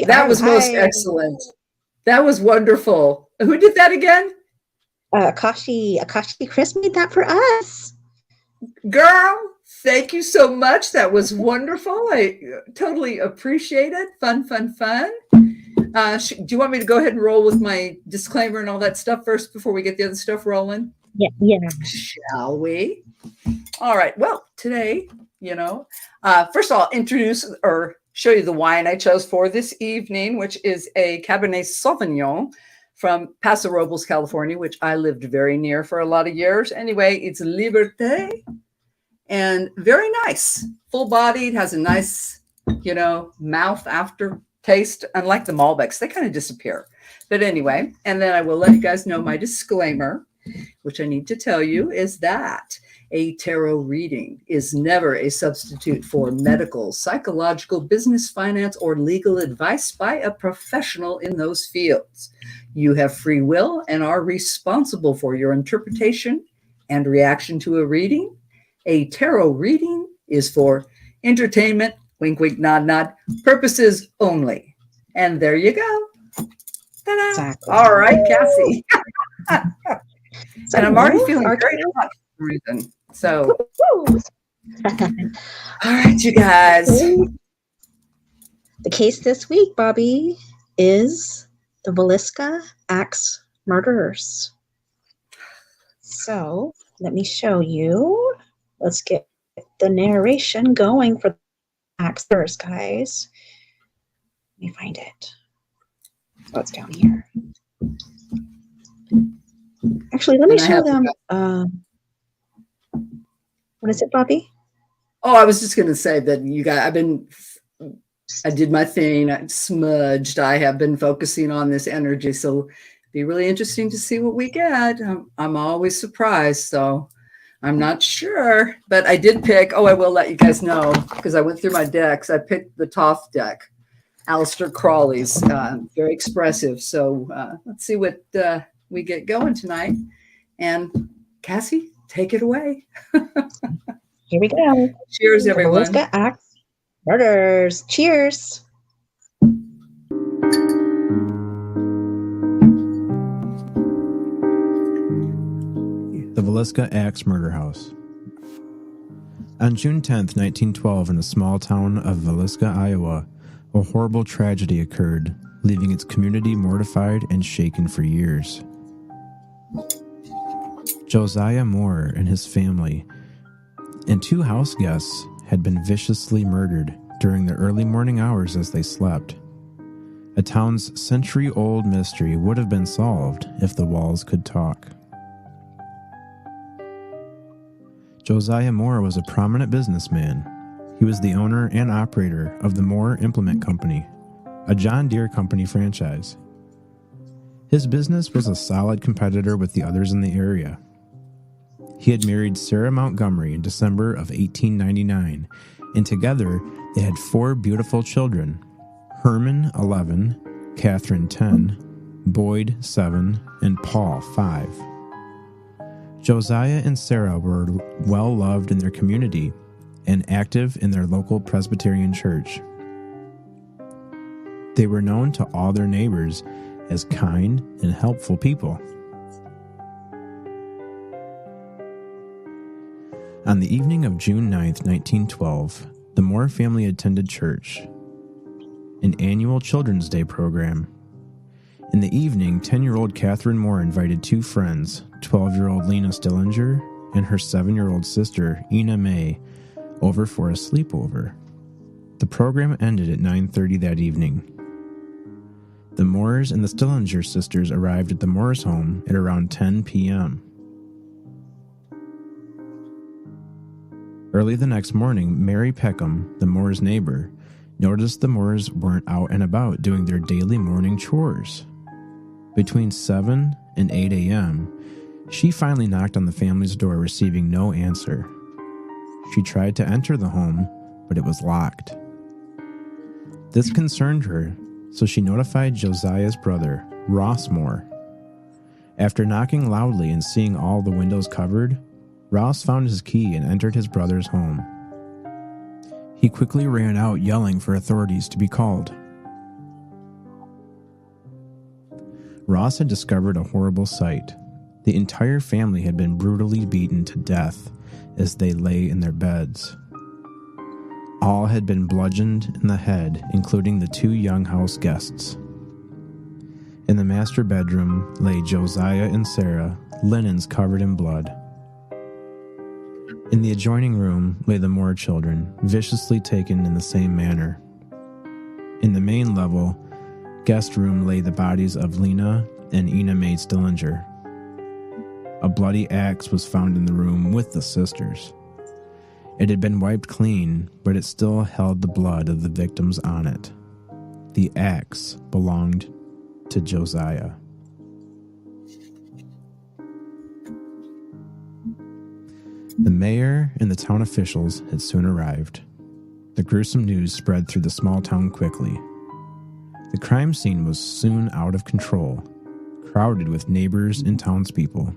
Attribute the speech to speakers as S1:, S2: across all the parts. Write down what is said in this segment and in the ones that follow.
S1: That was most excellent. That was wonderful. Who did that again?
S2: Akashi Chris made that for us.
S1: Girl, thank you so much. That was wonderful. I totally appreciate it. Fun. Do you want me to go ahead and roll with my disclaimer and all that stuff first before we get the other stuff rolling?
S2: Yeah.
S1: Shall we? All right. Well, today, first of all, introduce or show you the wine I chose for this evening, which is a Cabernet Sauvignon from Paso Robles, California, which I lived very near for a lot of years. Anyway, it's Liberté and very nice, full-bodied, has a nice, mouth aftertaste, unlike the Malbecs. They kind of disappear. But anyway, and then I will let you guys know my disclaimer, which I need to tell you is that a tarot reading is never a substitute for medical, psychological, business, finance, or legal advice by a professional in those fields. You have free will and are responsible for your interpretation and reaction to a reading. A tarot reading is for entertainment, wink, wink, nod, nod, purposes only. And there you go. Ta-da. Exactly. All right, Cassie. And I'm already feeling very hot for some reason. So, all right, you guys.
S2: The case this week, Bobby, is the VILLISCA axe murderers. So, let me show you. Let's get the narration going for the axe murderers, guys. Let me find it. So, it's down here. Actually, let me show them. What is it, Bobby?
S1: Oh, I was just going to say that you guys, I did my thing. I smudged. I have been focusing on this energy. So it'd be really interesting to see what we get. I'm always surprised. So I'm not sure, but I did pick, I will let you guys know because I went through my decks. I picked the Toth deck, Aleister Crowley's, very expressive. So let's see what we get going tonight. And Cassie, take it away.
S2: Here we go.
S1: Cheers, everyone.
S2: VILLISCA axe murders. Cheers.
S3: The VILLISCA Axe Murder House. On June 10th, 1912, in the small town of VILLISCA, Iowa, a horrible tragedy occurred, leaving its community mortified and shaken for years. Josiah Moore and his family and two house guests had been viciously murdered during the early morning hours as they slept. A town's century-old mystery would have been solved if the walls could talk. Josiah Moore was a prominent businessman. He was the owner and operator of the Moore Implement Company, a John Deere Company franchise. His business was a solid competitor with the others in the area. He had married Sarah Montgomery in December of 1899, and together they had 4 beautiful children, Herman, 11, Catherine, 10, Boyd, 7, and Paul, 5. Josiah and Sarah were well loved in their community and active in their local Presbyterian church. They were known to all their neighbors as kind and helpful people. On the evening of June 9th, 1912, the Moore family attended church, an annual Children's Day program. In the evening, 10-year-old Catherine Moore invited 2 friends, 12-year-old Lena Stillinger and her 7-year-old sister, Ina May, over for a sleepover. The program ended at 9:30 that evening. The Moores and the Stillinger sisters arrived at the Moores home at around 10 p.m. Early the next morning, Mary Peckham, the Moores' neighbor, noticed the Moores weren't out and about doing their daily morning chores. Between 7 and 8 a.m., she finally knocked on the family's door, receiving no answer. She tried to enter the home, but it was locked. This concerned her, so she notified Josiah's brother, Ross Moore. After knocking loudly and seeing all the windows covered, Ross found his key and entered his brother's home. He quickly ran out yelling for authorities to be called. Ross had discovered a horrible sight. The entire family had been brutally beaten to death as they lay in their beds. All had been bludgeoned in the head, including the 2 young house guests. In the master bedroom lay Josiah and Sarah, linens covered in blood. In the adjoining room lay the Moore children, viciously taken in the same manner. In the main level guest room lay the bodies of Lena and Ina Mae Stillinger. A bloody axe was found in the room with the sisters. It had been wiped clean, but it still held the blood of the victims on it. The axe belonged to Josiah. The mayor and the town officials had soon arrived. The gruesome news spread through the small town quickly. The crime scene was soon out of control, crowded with neighbors and townspeople.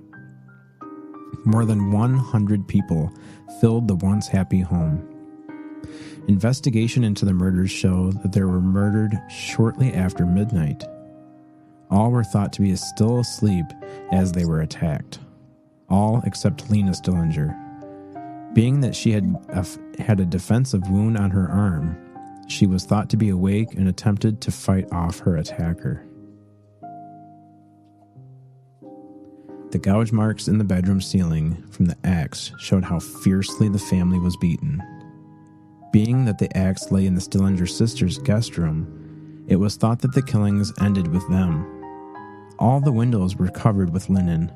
S3: More than 100 people filled the once happy home. Investigation into the murders showed that they were murdered shortly after midnight. All were thought to be still asleep as they were attacked. All except Lena Stillinger. Being that she had a defensive wound on her arm, she was thought to be awake and attempted to fight off her attacker. The gouge marks in the bedroom ceiling from the axe showed how fiercely the family was beaten. Being that the axe lay in the Stillinger sisters' guest room, it was thought that the killings ended with them. All the windows were covered with linen.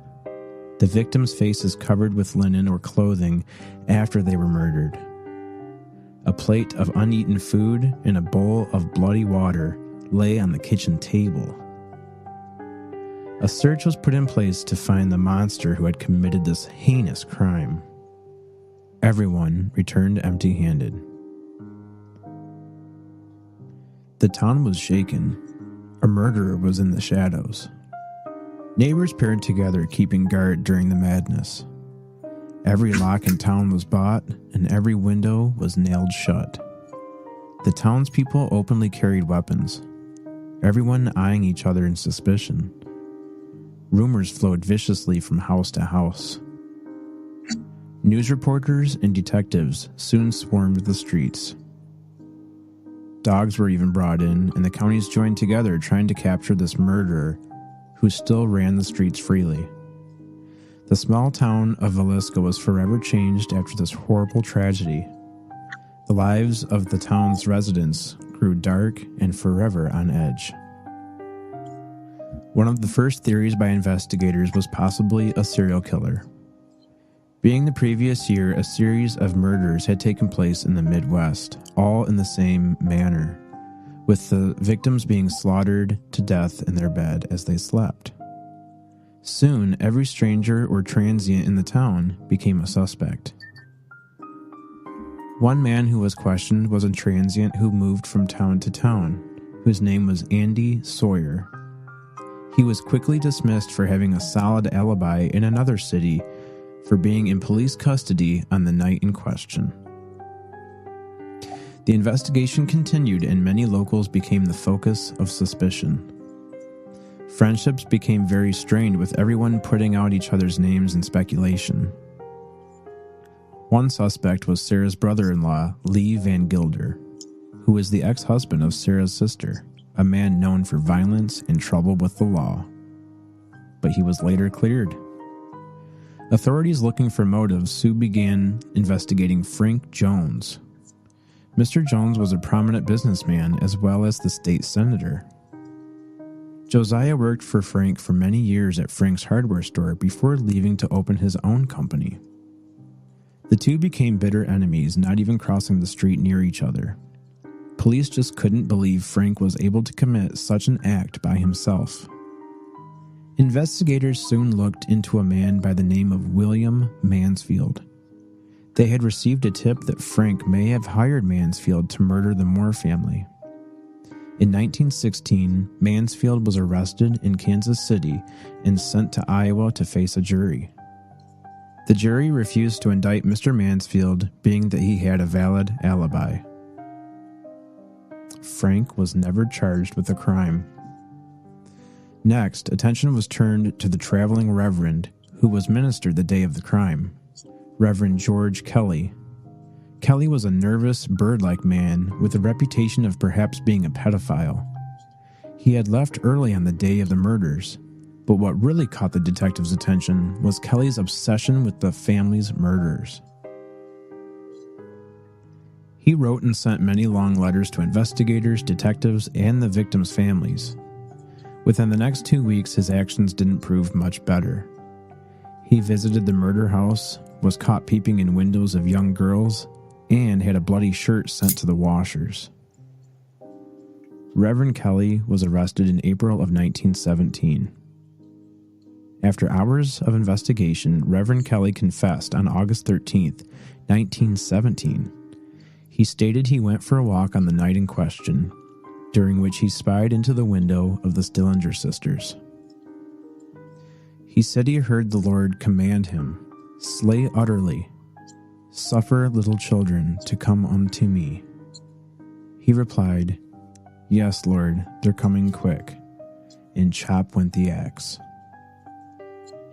S3: The victims' faces covered with linen or clothing after they were murdered. A plate of uneaten food and a bowl of bloody water lay on the kitchen table. A search was put in place to find the monster who had committed this heinous crime. Everyone returned empty-handed. The town was shaken. A murderer was in the shadows. Neighbors paired together, keeping guard during the madness. Every lock in town was bought, and every window was nailed shut. The townspeople openly carried weapons, everyone eyeing each other in suspicion. Rumors flowed viciously from house to house. News reporters and detectives soon swarmed the streets. Dogs were even brought in, and the counties joined together trying to capture this murderer who still ran the streets freely. The small town of VILLISCA was forever changed after this horrible tragedy. The lives of the town's residents grew dark and forever on edge. One of the first theories by investigators was possibly a serial killer. Being the previous year, a series of murders had taken place in the Midwest, all in the same manner, with the victims being slaughtered to death in their bed as they slept. Soon, every stranger or transient in the town became a suspect. One man who was questioned was a transient who moved from town to town, whose name was Andy Sawyer. He was quickly dismissed for having a solid alibi in another city for being in police custody on the night in question. The investigation continued, and many locals became the focus of suspicion. Friendships became very strained, with everyone putting out each other's names in speculation. One suspect was Sarah's brother-in-law, Lee Van Gilder, who was the ex-husband of Sarah's sister, a man known for violence and trouble with the law. But he was later cleared. Authorities looking for motives soon began investigating Frank Jones. Mr. Jones was a prominent businessman as well as the state senator. Josiah worked for Frank for many years at Frank's hardware store before leaving to open his own company. The two became bitter enemies, not even crossing the street near each other. Police just couldn't believe Frank was able to commit such an act by himself. Investigators soon looked into a man by the name of William Mansfield. They had received a tip that Frank may have hired Mansfield to murder the Moore family. In 1916, Mansfield was arrested in Kansas City and sent to Iowa to face a jury. The jury refused to indict Mr. Mansfield, being that he had a valid alibi. Frank was never charged with the crime. Next, attention was turned to the traveling reverend who was ministered the day of the crime, Reverend George Kelly. Kelly was a nervous, bird-like man with a reputation of perhaps being a pedophile. He had left early on the day of the murders, but what really caught the detectives' attention was Kelly's obsession with the family's murders. He wrote and sent many long letters to investigators, detectives, and the victims' families. Within the next 2 weeks, his actions didn't prove much better. He visited the murder house, was caught peeping in windows of young girls, and had a bloody shirt sent to the washers. Reverend Kelly was arrested in April of 1917. After hours of investigation, Reverend Kelly confessed on August 13th, 1917. He stated he went for a walk on the night in question, during which he spied into the window of the Stillinger sisters. He said he heard the Lord command him, "Slay utterly, suffer little children to come unto me." He replied, "Yes, Lord, they're coming quick," and chop went the axe.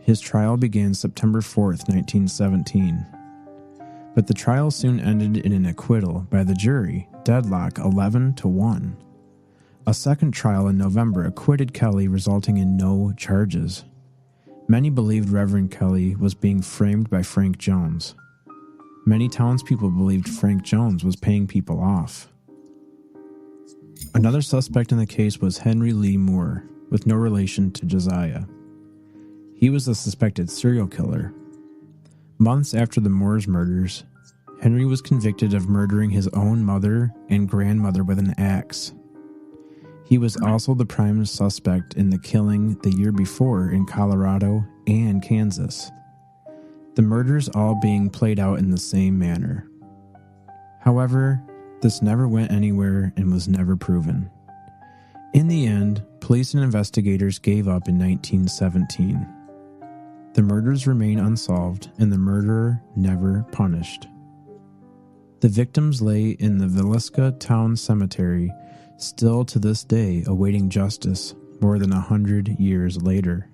S3: His trial began September 4th, 1917. But the trial soon ended in an acquittal by the jury, deadlock 11-1. A second trial in November acquitted Kelly, resulting in no charges. Many believed Reverend Kelly was being framed by Frank Jones. Many townspeople believed Frank Jones was paying people off. Another suspect in the case was Henry Lee Moore, with no relation to Josiah. He was the suspected serial killer. Months after the Moores murders, Henry was convicted of murdering his own mother and grandmother with an axe. He was also the prime suspect in the killing the year before in Colorado and Kansas. The murders all being played out in the same manner. However, this never went anywhere and was never proven. In the end, police and investigators gave up in 1917. The murders remain unsolved and the murderer never punished. The victims lay in the VILLISCA town cemetery, still to this day awaiting justice more than 100 years later.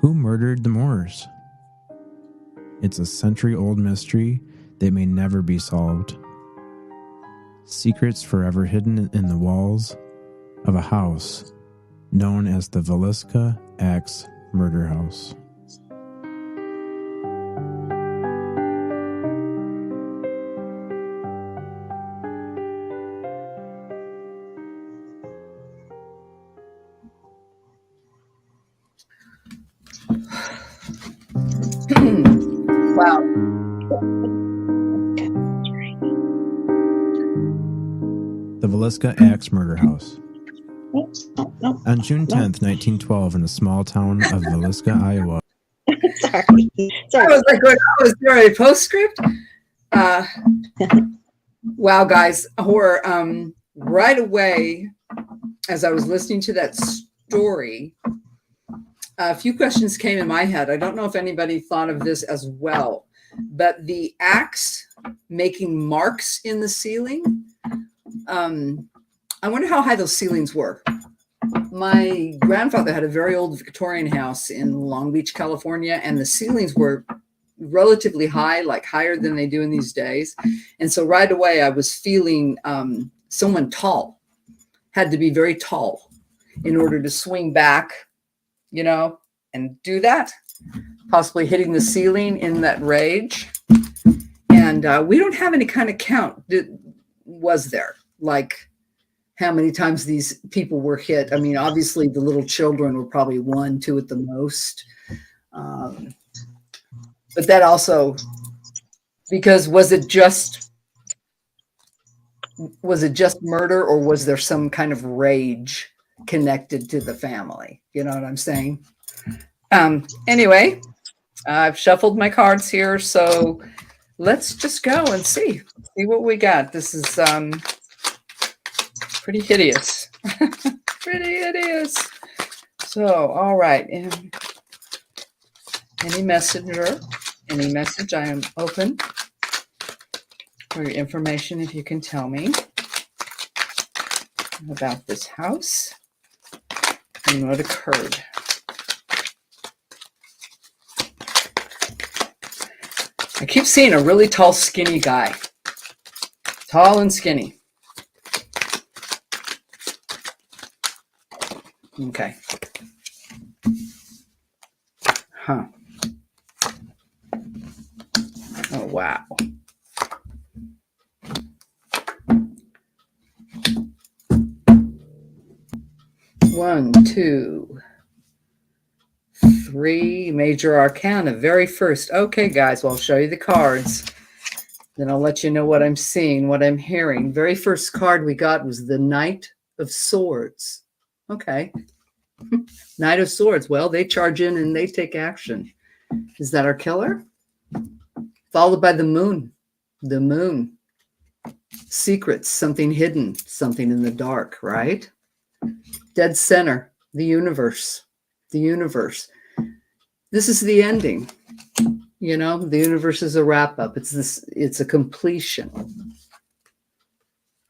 S3: Who murdered the Moores? It's a century-old mystery that may never be solved. Secrets forever hidden in the walls of a house known as the VILLISCA Axe Murder House.
S1: Wow.
S3: The VILLISCA Axe Murder House.
S2: No.
S3: On June 10th, 1912, in the small town of VILLISCA, Iowa.
S2: Sorry.
S1: I was like, was there a postscript? Wow, guys, horror. Right away, as I was listening to that story, a few questions came in my head. I don't know if anybody thought of this as well, but the axe making marks in the ceiling. I wonder how high those ceilings were. My grandfather had a very old Victorian house in Long Beach, California, and the ceilings were relatively high, like higher than they do in these days. And so right away I was feeling someone tall, had to be very tall in order to swing back, you know, and do that, possibly hitting the ceiling in that rage. And we don't have any kind of count. Was there, like, how many times these people were hit? I mean, obviously the little children were probably 1, 2 at the most. But that also, because was it just murder, or was there some kind of rage connected to the family? You know what I'm saying? Anyway, I've shuffled my cards here, so let's just go and see what we got. This is pretty hideous. Pretty hideous. So, all right. Any message, I am open for your information if you can tell me. about this house and what occurred. I keep seeing a really tall, skinny guy. Tall and skinny. Okay. Huh. Oh, wow. One, two, three major arcana. Very first. Okay, guys, well, I'll show you the cards. Then I'll let you know what I'm seeing, what I'm hearing. Very first card we got was the Knight of Swords. Okay. Knight of Swords. Well, they charge in and they take action. Is that our killer? Followed by the Moon. The Moon. Secrets, something hidden, something in the dark, right? Dead center, the universe. The universe. This is the ending. You know, the universe is a wrap-up. It's a completion.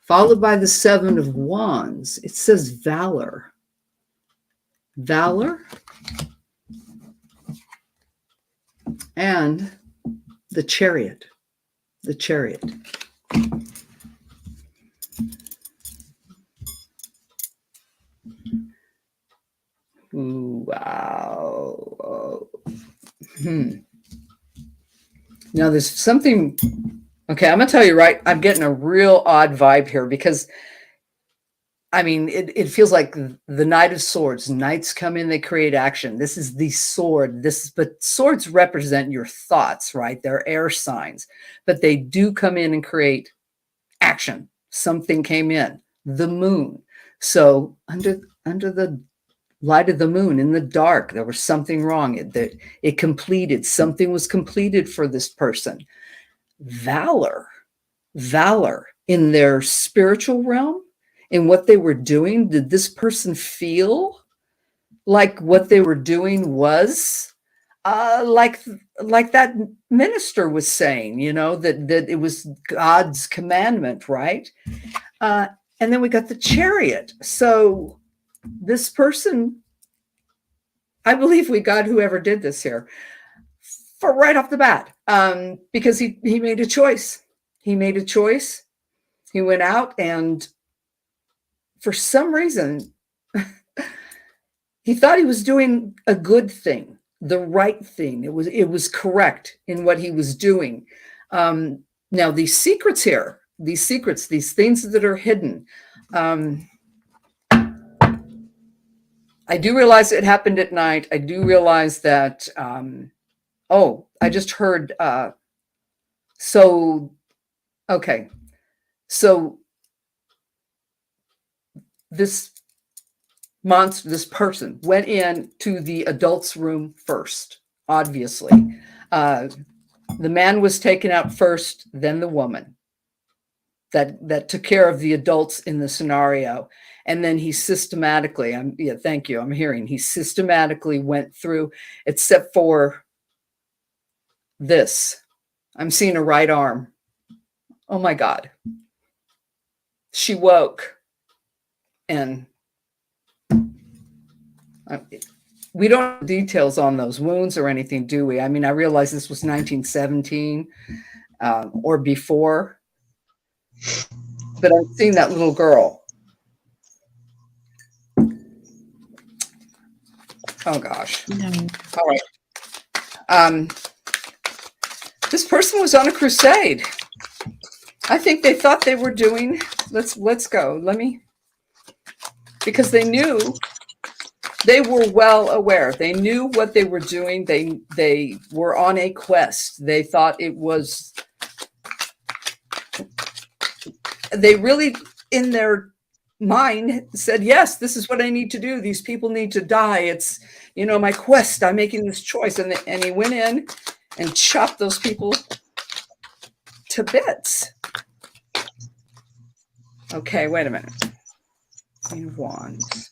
S1: Followed by the Seven of Wands. It says valor. Valor. And the Chariot. The Chariot. Ooh, wow. Now there's something. Okay, I'm gonna tell you right. I'm getting a real odd vibe here because, I mean, it feels like the Knight of Swords. Knights come in, they create action. This is the sword. But swords represent your thoughts, right? They're air signs, but they do come in and create action. Something came in. The Moon. So under the light of the moon, in the dark, there was something wrong. It completed. Something was completed for this person. Valor in their spiritual realm, in what they were doing. Did this person feel like what they were doing was like that minister was saying, you know, that it was God's commandment, right? And then we got the Chariot. So this person, I believe we got whoever did this here for right off the bat, because he made a choice. He made a choice. He went out, and for some reason, he thought he was doing a good thing, the right thing. It was correct in what he was doing. Now these secrets here, these things that are hidden. I do realize it happened at night. I do realize that, I just heard, okay. So this monster, this person went in to the adult's room first, obviously. The man was taken out first, then the woman that took care of the adults in the scenario. And then he systematically, thank you, I'm hearing, he systematically went through, except for this. I'm seeing a right arm. Oh my God. She woke. And we don't have details on those wounds or anything, do we? I mean, I realize this was 1917 or before, but I'm seeing that little girl. Oh gosh. No. All right. This person was on a crusade. I think they thought they were doing, let's go. Because they knew, they were well aware. They knew what they were doing. They were on a quest. They thought it was, they really in their mind said, yes, this is what I need to do. These people need to die. It's, you know, my quest. I'm making this choice. And he went in and chopped those people to bits. Okay, wait a minute. Queen of Wands.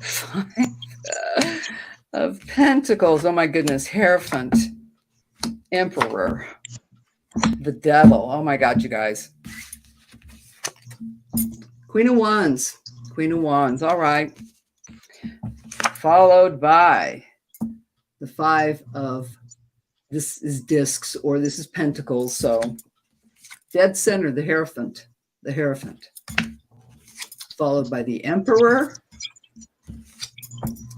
S1: 5 of Pentacles. Oh my goodness. Hierophant. Emperor. The Devil. Oh my God, you guys. Queen of Wands. Queen of Wands. All right. Followed by the Five of, this is discs, or this is pentacles. So dead center, the Hierophant. The Hierophant. Followed by the Emperor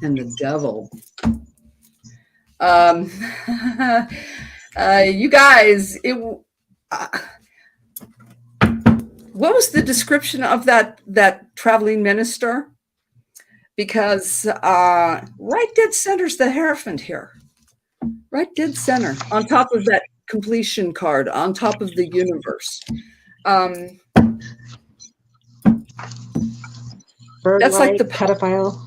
S1: and the Devil. You guys, what was the description of that traveling minister? Because right dead center's the Hierophant here. Right dead center, on top of that completion card, on top of the universe. That's like the
S2: pedophile.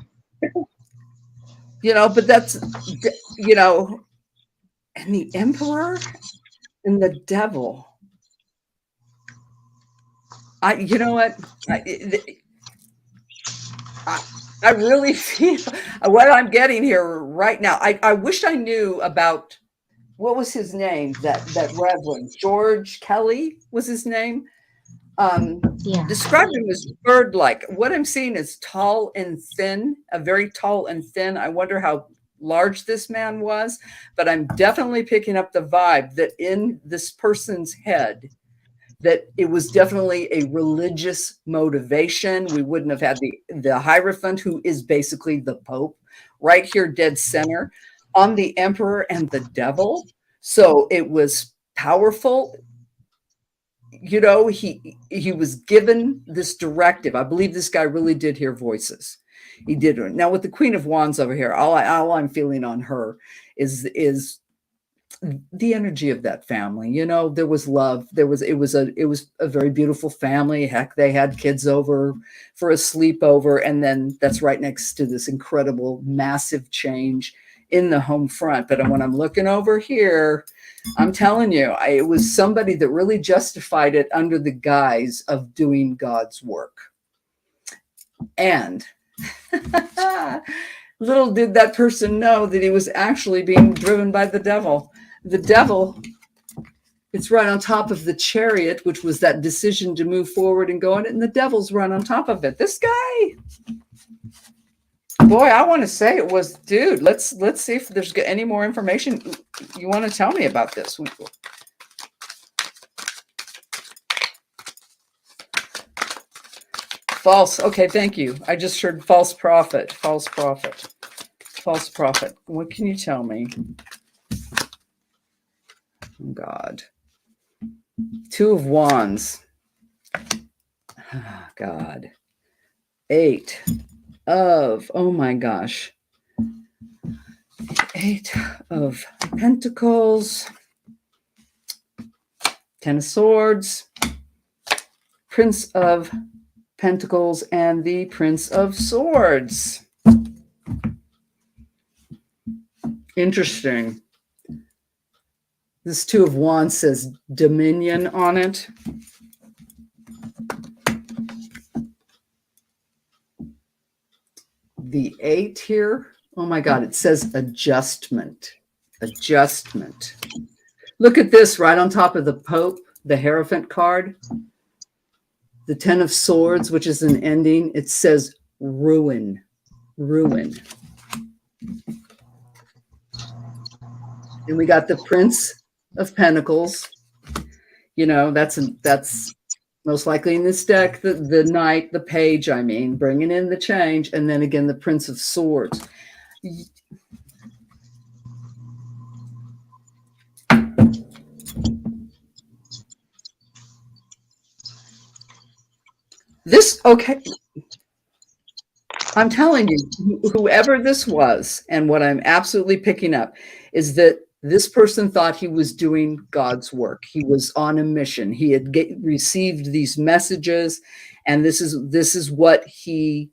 S1: But that's, and the Emperor and the Devil. You know what? I really feel what I'm getting here right now. I wish I knew about, what was his name? That Reverend George Kelly was his name.
S2: Yeah.
S1: Described him as bird-like. What I'm seeing is tall and thin, a very tall and thin. I wonder how large this man was, but I'm definitely picking up the vibe that in this person's head, that it was definitely a religious motivation. We wouldn't have had the Hierophant, who is basically the Pope, right here dead center on the Emperor and the Devil. So it was powerful. He was given this directive. I believe this guy really did hear voices. He did. Now with the Queen of Wands over here, all I'm feeling on her is the energy of that family. There was love. It was a very beautiful family. Heck, they had kids over for a sleepover, and then that's right next to this incredible, massive change in the home front. But when I'm looking over here, I'm telling you, it was somebody that really justified it under the guise of doing God's work. And little did that person know that he was actually being driven by the devil. The devil, it's right on top of the Chariot, which was that decision to move forward and go on it, and the devil's right on top of it. This guy, boy, I want to say it was, dude, let's see if there's any more information you want to tell me about this. False. Okay, thank you. I just heard false prophet, false prophet, false prophet. What can you tell me? Oh, God. Two of Wands. Oh, God. Eight of, oh my gosh. Eight of Pentacles. Ten of Swords. Prince of Pentacles and the Prince of Swords. Interesting. This Two of Wands says dominion on it. The Eight here, oh my God, it says adjustment. Adjustment. Look at this right on top of the Pope, the Hierophant card. The Ten of Swords, which is an ending, it says ruin. Ruin. And we got the Prince of Pentacles. That's most likely in this deck, the Knight, the Page, bringing in the change. And then again, the Prince of Swords. Okay. I'm telling you, whoever this was, and what I'm absolutely picking up is that this person thought he was doing God's work. He was on a mission. He had received these messages, and this is what he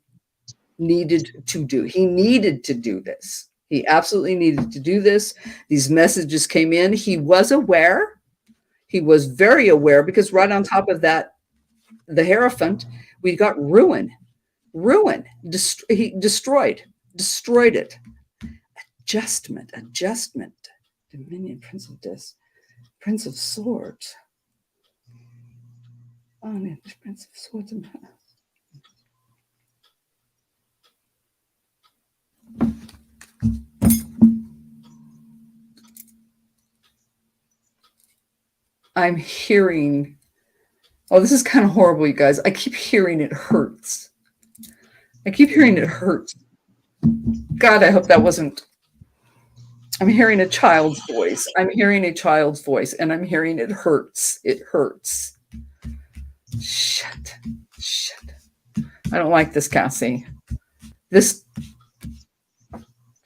S1: needed to do. He needed to do this. He absolutely needed to do this. These messages came in. He was aware. He was very aware, because right on top of that, the Hierophant, we got ruin. Ruin. He destroyed it. Adjustment. Dominion, Prince of Discs, Prince of Swords. Oh, man, Prince of Swords. I'm hearing, oh, this is kind of horrible, you guys. I keep hearing it hurts. I keep hearing it hurts. God, I hope that wasn't. I'm hearing a child's voice. I'm hearing a child's voice, and I'm hearing it hurts. It hurts. Shit. Shit. I don't like this, Cassie. This,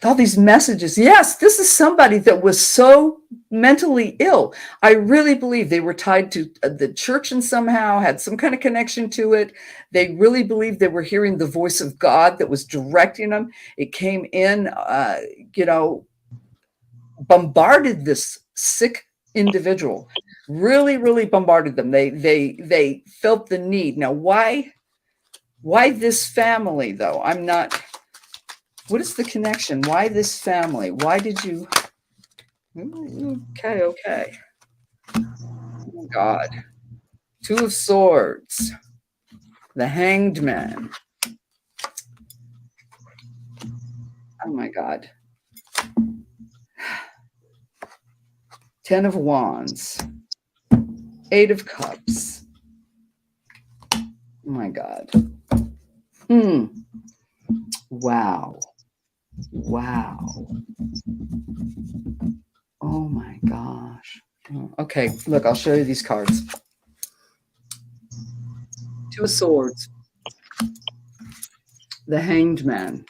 S1: all these messages. Yes, this is somebody that was so mentally ill. I really believe they were tied to the church and somehow had some kind of connection to it. They really believed they were hearing the voice of God that was directing them. It came in, bombarded this sick individual, really bombarded them. They felt the need. Now, why this family though? I'm not, what is the connection? Why this family? Why did you? Okay. Oh God. Two of Swords. The Hanged Man. Oh my God. 10 of Wands. 8 of Cups. Oh my God. Wow. Oh my gosh. Okay, look, I'll show you these cards. 2 of Swords. The Hanged Man.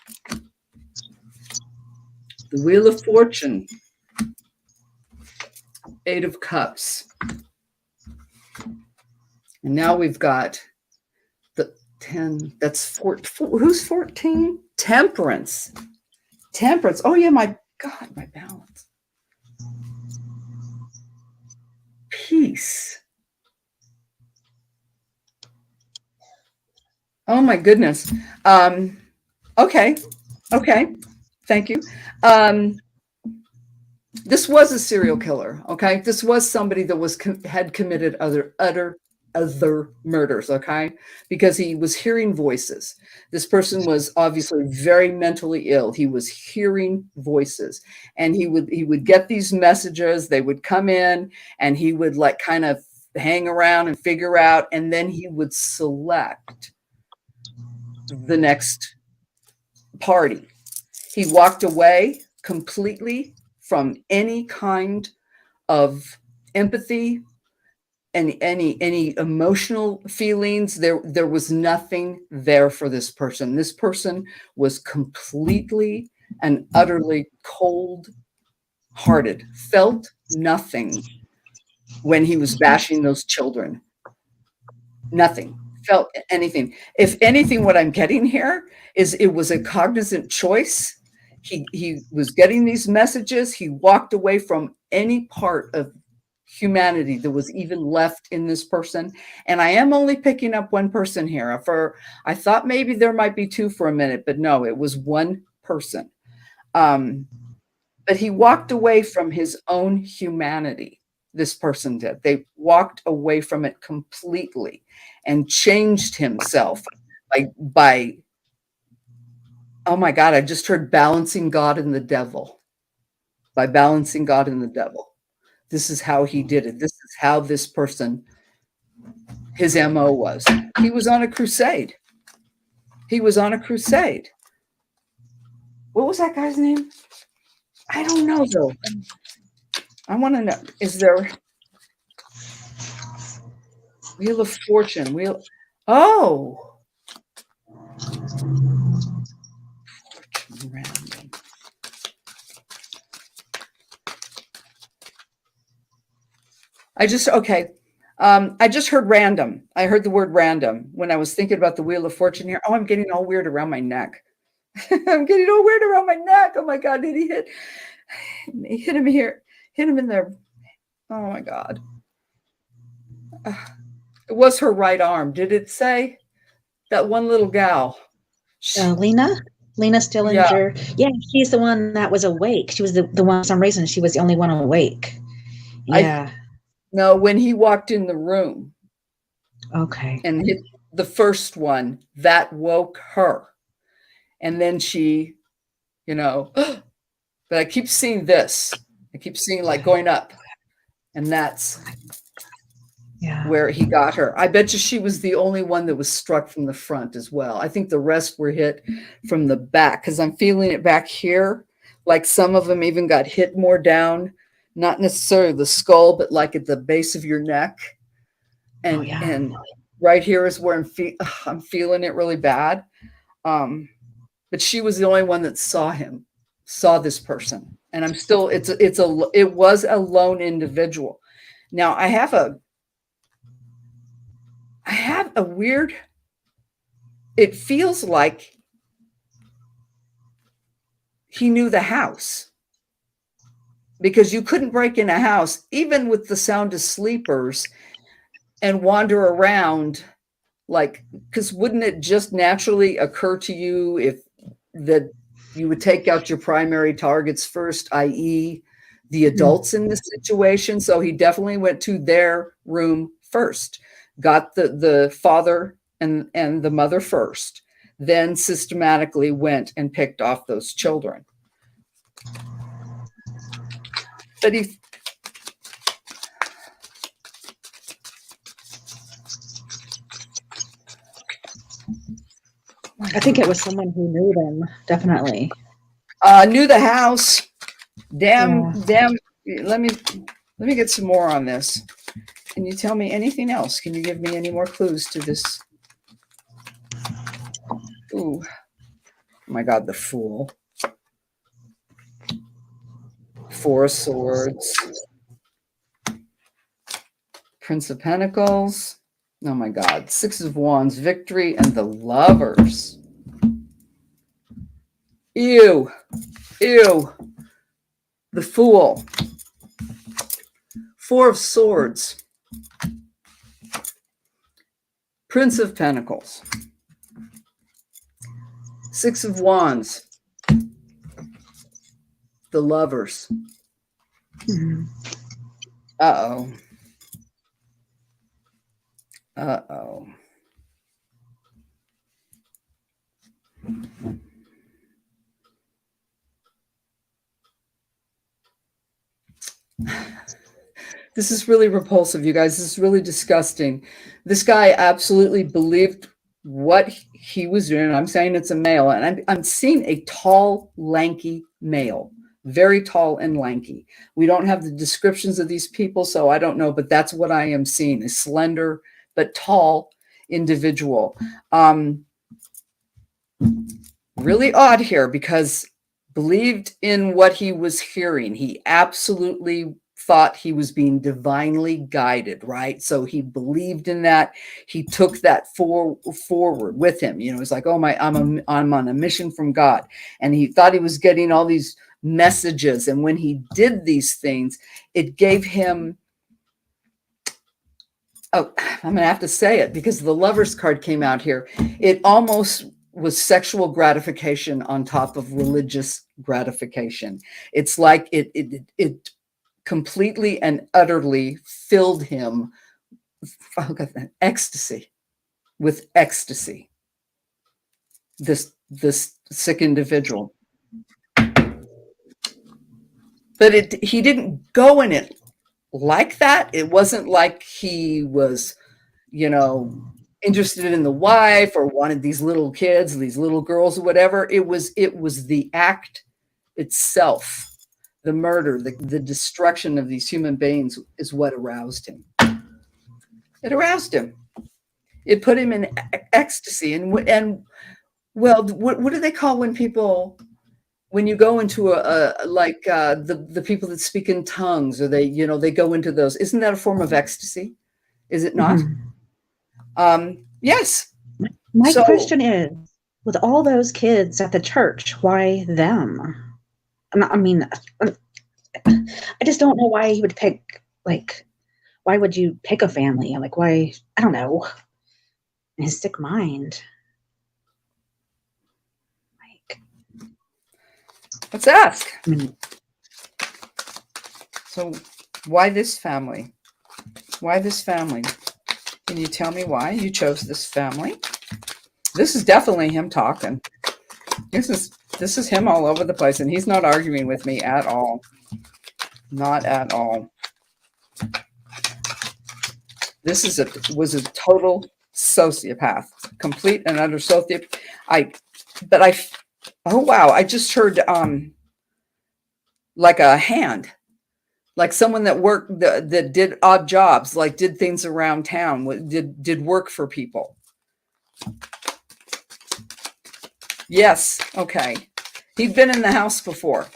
S1: The Wheel of Fortune. 8 of Cups. And now we've got the 10. That's 4. Who's 14? Temperance. Temperance. Oh, yeah, my God, my balance. Peace. Oh, my goodness. Okay. Thank you. This was a serial killer. Okay. This was somebody that had committed other murders. Okay. Because he was hearing voices. This person was obviously very mentally ill. He was hearing voices, and he would get these messages. They would come in, and he would like kind of hang around and figure out, and then he would select the next party. He walked away completely from any kind of empathy and any emotional feelings. There was nothing there for this person. This person was completely and utterly cold-hearted, felt nothing when he was bashing those children. Nothing. Felt anything. If anything, what I'm getting here is it was a cognizant choice. He was getting these messages. He walked away from any part of humanity that was even left in this person. And I am only picking up one person here. I thought maybe there might be 2 for a minute, but no, it was one person. But he walked away from his own humanity. This person did. They walked away from it completely and changed himself by oh my God, I just heard balancing God and the devil. By balancing God and the devil. This is how he did it. This is how this person, his MO was. He was on a crusade. He was on a crusade. What was that guy's name? I don't know though. I want to know, is there Wheel of Fortune? Oh. Fortune random. I just heard random. I heard the word random when I was thinking about the Wheel of Fortune here. Oh, I'm getting all weird around my neck. I'm getting all weird around my neck. Oh my God, did he hit him here? Hit him in there. Oh my God. It was her right arm. Did it say? That one little gal.
S2: Lena Stillinger. Yeah, she's the one that was awake. She was the one, for some reason, she was the only one awake. Yeah.
S1: No, when he walked in the room.
S2: Okay.
S1: And hit the first one, that woke her. And then she, but I keep seeing this. I keep seeing like going up. And that's
S2: Yeah.
S1: where he got her. I bet you she was the only one that was struck from the front as well. I think the rest were hit from the back because I'm feeling it back here. Like some of them even got hit more down, not necessarily the skull, but like at the base of your neck.
S2: Oh,
S1: And
S2: yeah.
S1: and right here is where I'm feeling it really bad. But she was the only one that saw this person. And I'm still, it was a lone individual. Now I have a weird, it feels like he knew the house, because you couldn't break in a house, even with the sound of sleepers, and wander around like, because wouldn't it just naturally occur to you if that you would take out your primary targets first, i.e. the adults in this situation? So he definitely went to their room first, got the father and the mother first, then systematically went and picked off those children. But
S2: I think it was someone who knew them, definitely.
S1: knew the house. Damn. Let me get some more on this. Can you tell me anything else? Can you give me any more clues to this? Ooh. Oh my God, the Fool. Four of Swords. Prince of Pentacles. Oh my God. Six of Wands, Victory, and the Lovers. Ew. Ew. The Fool. Four of Swords. Prince of Pentacles. Six of Wands. The Lovers. Uh-oh. Uh-oh. This is really repulsive, you guys. This is really disgusting. This guy absolutely believed what he was doing. I'm saying it's a male, and I'm seeing a tall, lanky male, very tall and lanky. We don't have the descriptions of these people, so I don't know, but that's what I am seeing, a slender but tall individual. Really odd here, because believed in what he was hearing. He absolutely thought he was being divinely guided, right? So he believed in that. He took that forward with him. You know, it's like, oh my, I'm on a mission from God. And he thought he was getting all these messages. And when he did these things, it gave him, oh, I'm going to have to say it because the Lover's card came out here. It almost was sexual gratification on top of religious gratification. It's like it completely and utterly filled him ecstasy, with ecstasy. This sick individual. But he didn't go in it like that. It wasn't like he was, you know, interested in the wife or wanted these little kids, these little girls or whatever. It was the act itself, the murder, the destruction of these human beings is what aroused him. It aroused him. It put him in ecstasy. And well, what do they call when people, when you go into the people that speak in tongues, or they go into those, isn't that a form of ecstasy? Is it not? Yes.
S2: My question is, with all those kids at the church, why them? I mean, I just don't know why he would pick, like, why would you pick a family? Like, why? I don't know. In his sick mind. Like,
S1: let's ask. So why this family? Why this family? Can you tell me why you chose this family? This is definitely him talking. This is him all over the place, and he's not arguing with me at all. Not at all. was a total sociopath, complete and utter sociopath. Oh wow, I just heard like a hand, like someone that worked that did odd jobs, like did things around town, did work for people. Yes, okay. He'd been in the house before.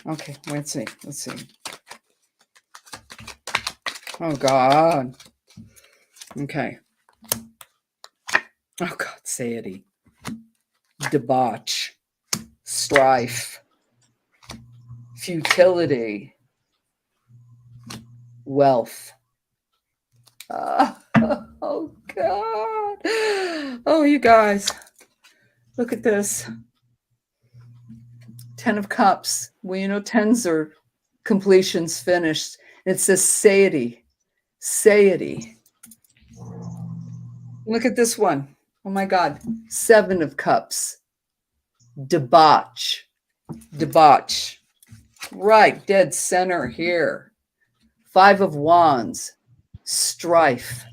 S1: Okay, let's see. Oh God. Okay. Oh God, satiety, debauch, strife, futility, wealth. Oh God. Oh, you guys, look at this. 10 of Cups. Well, you know, 10s are completions finished. It says satiety. Look at this one. Oh my God. 7 of Cups. Debauch. Right, dead center here. 5 of Wands. Strife.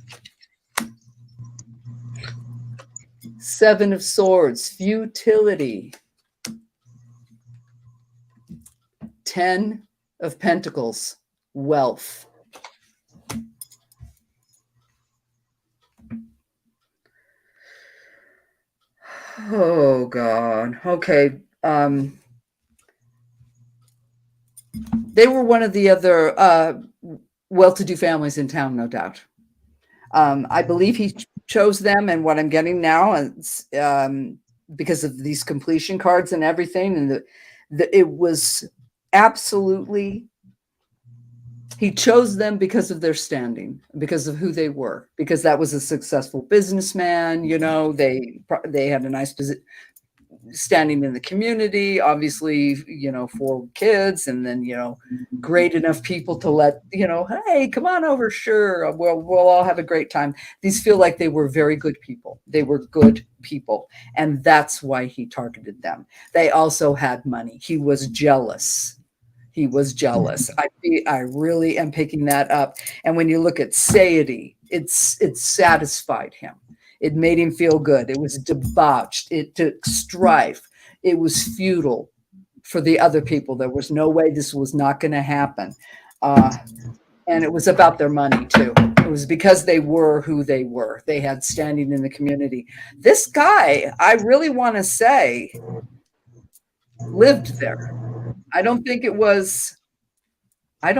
S1: 7 of Swords. Futility. 10 of Pentacles. Wealth. Oh God. Okay. They were one of the other well-to-do families in town, no doubt. I believe he chose them, and what I'm getting now is because of these completion cards and everything, and it was absolutely, he chose them because of their standing, because of who they were, because that was a successful businessman. You know, they had a nice standing in the community, obviously, you know, 4 kids, and then, you know, great enough people to let, you know, hey, come on over. Sure. We'll all have a great time. These feel like they were very good people. They were good people. And that's why he targeted them. They also had money. He was jealous. I really am picking that up. And when you look at satiety, it satisfied him. It made him feel good. It was debauched. It took strife. It was futile for the other people. There was no way this was not going to happen. And it was about their money too. It was because they were who they were. They had standing in the community. This guy, I really want to say, lived there. I don't think it was it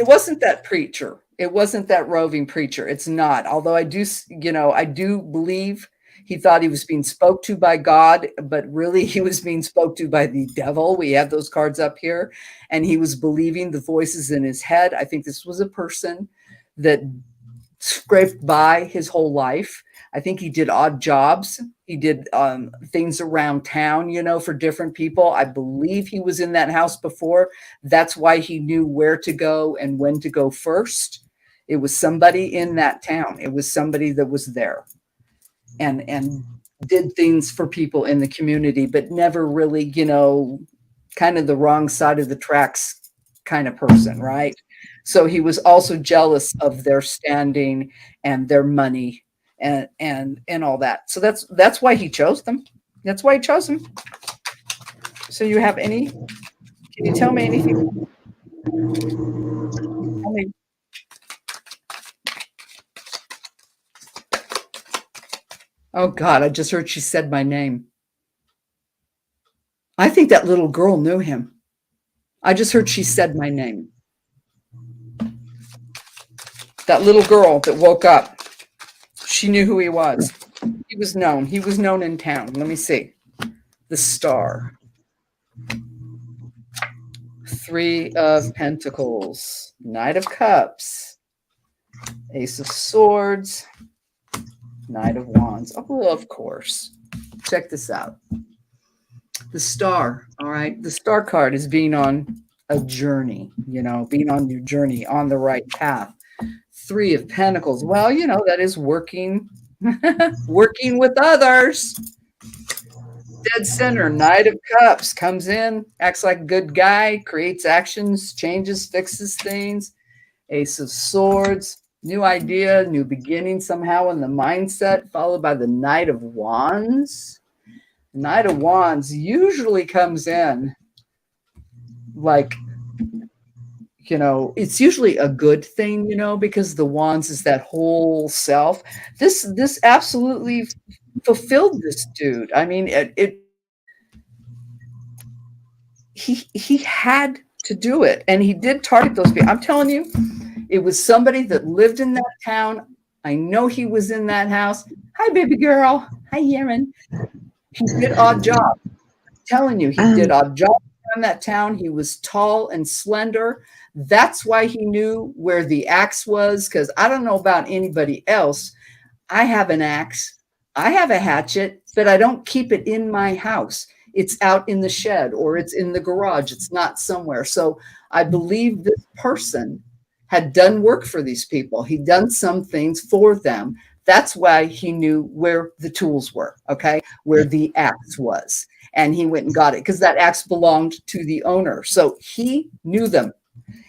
S1: wasn't that preacher. It wasn't that roving preacher. It's not. Although I do believe he thought he was being spoke to by God, but really he was being spoke to by the devil. We have those cards up here, and he was believing the voices in his head. I think this was a person that scraped by his whole life. I think he did odd jobs. He did things around town, you know, for different people. I believe he was in that house before. That's why he knew where to go and when to go first. It was somebody in that town. It was somebody that was there and did things for people in the community, but never really, you know, kind of the wrong side of the tracks kind of person, right? So he was also jealous of their standing and their money and all that. So that's why he chose them. That's why he chose them. So you have any? Can you tell me anything? Tell me. Oh God, I just heard she said my name. I think that little girl knew him. I just heard she said my name. That little girl that woke up, she knew who he was. He was known. He was known in town. Let me see. The Star. 3 of Pentacles. Knight of Cups. Ace of Swords. Knight of Wands. Oh, of course. Check this out. The Star. All right. The Star card is being on a journey, you know, being on your journey, on the right path. 3 of Pentacles. Well, you know, that is working, working with others. dead center. Knight of Cups comes in, acts like a good guy, creates actions, changes, fixes things. Ace of Swords, new idea, new beginning somehow in the mindset, followed by the Knight of Wands. The Knight of Wands usually comes in like, it's usually a good thing, because the Wands is that whole self. This absolutely fulfilled this dude. I mean, he had to do it, and he did target those people. I'm telling you, it was somebody that lived in that town. I know he was in that house. Hi, baby girl. Hi, Yerin. He did odd jobs. I'm telling you, he did odd jobs in that town. He was tall and slender. That's why he knew where the axe was, because I don't know about anybody else. I have an axe. I have a hatchet, but I don't keep it in my house. It's out in the shed or it's in the garage. It's not somewhere. So I believe this person had done work for these people. He'd done some things for them. That's why he knew where the tools were, okay, where the axe was. And he went and got it because that axe belonged to the owner. So he knew them.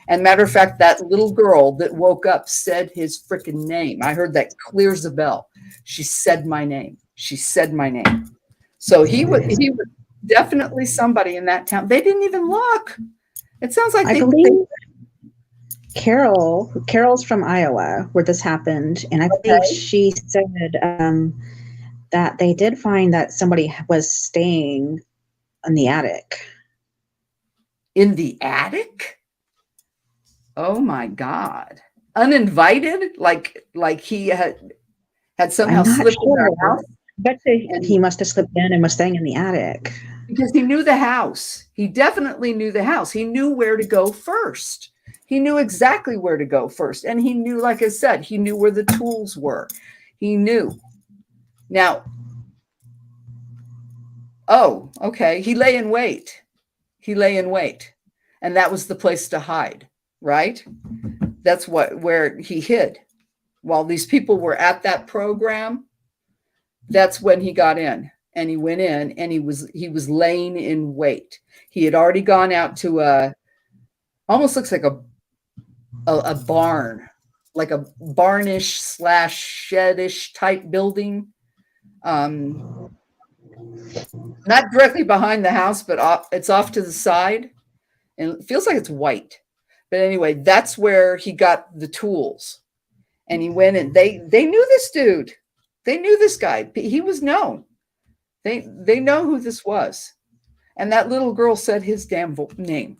S1: And matter of fact, that little girl that woke up said his freaking name. I heard that clear as a bell. She said my name. She said my name. So he was definitely somebody in that town. They didn't even look. It sounds like
S2: I believe Carol's from Iowa, where this happened, and I believe she said that they did find that somebody was staying in the attic.
S1: In the attic? Oh my God! Uninvited, like he had somehow slipped in their house.
S2: But he must have slipped in and was staying in the attic
S1: because he knew the house. He definitely knew the house. He knew where to go first. He knew exactly where to go first, and he knew, like I said, he knew where the tools were. He knew. Now, oh, okay. He lay in wait. He lay in wait, and that was the place to hide. Right? That's where he hid. While these people were at that program, that's when he got in. And he went in and he was laying in wait. He had already gone out to almost looks like a barn, like a barnish / shedish type building. Not directly behind the house, but it's off to the side. And it feels like it's white. But anyway, that's where he got the tools. And he went and they knew this dude. They knew this guy. He was known. They know who this was. And that little girl said his damn name.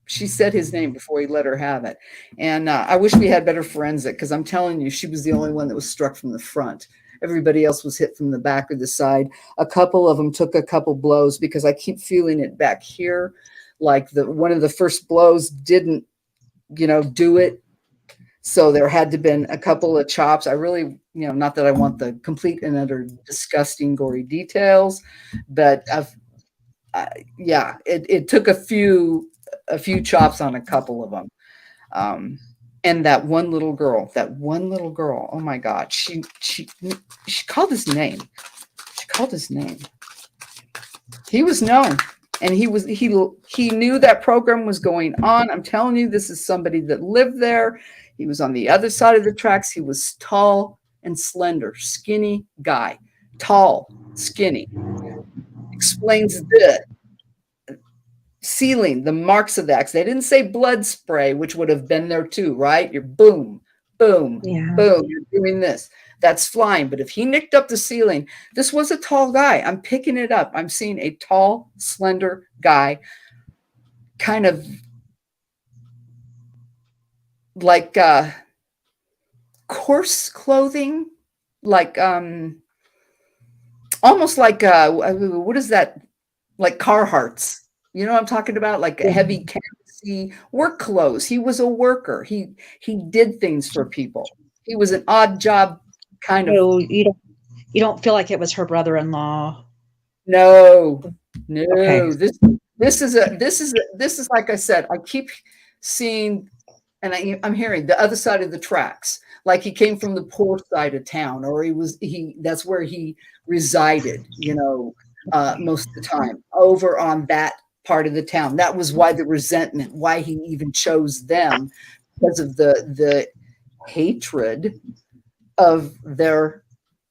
S1: She said his name before he let her have it. And I wish we had better forensic, because I'm telling you, she was the only one that was struck from the front. Everybody else was hit from the back or the side. A couple of them took a couple blows, because I keep feeling it back here. Like one of the first blows didn't, do it. So there had to been a couple of chops. I really, not that I want the complete and utter disgusting, gory details, but it took a few chops on a couple of them. And that one little girl, oh my God, she called his name. She called his name. He was known. And he knew that program was going on. I'm telling you, this is somebody that lived there. He was on the other side of the tracks. He was tall and slender, skinny guy, tall, skinny. Explains the ceiling, the marks of the axe. They didn't say blood spray, which would have been there too, right? You're boom, boom, boom. You're doing this. That's flying. But if he nicked up the ceiling, this was a tall guy. I'm picking it up. I'm seeing a tall, slender guy, kind of like coarse clothing, like almost like what is that? Like Carhartts. You know what I'm talking about? Like a heavy canvasy work clothes. He was a worker. He did things for people. He was an odd job kind of.
S2: You don't feel like it was her brother-in-law?
S1: No.
S2: Okay.
S1: This is like I said. I keep seeing, and I'm hearing the other side of the tracks. Like he came from the poor side of town, or that's where he resided. most of the time over on that part of the town. That was why the resentment, why he even chose them, because of the hatred of their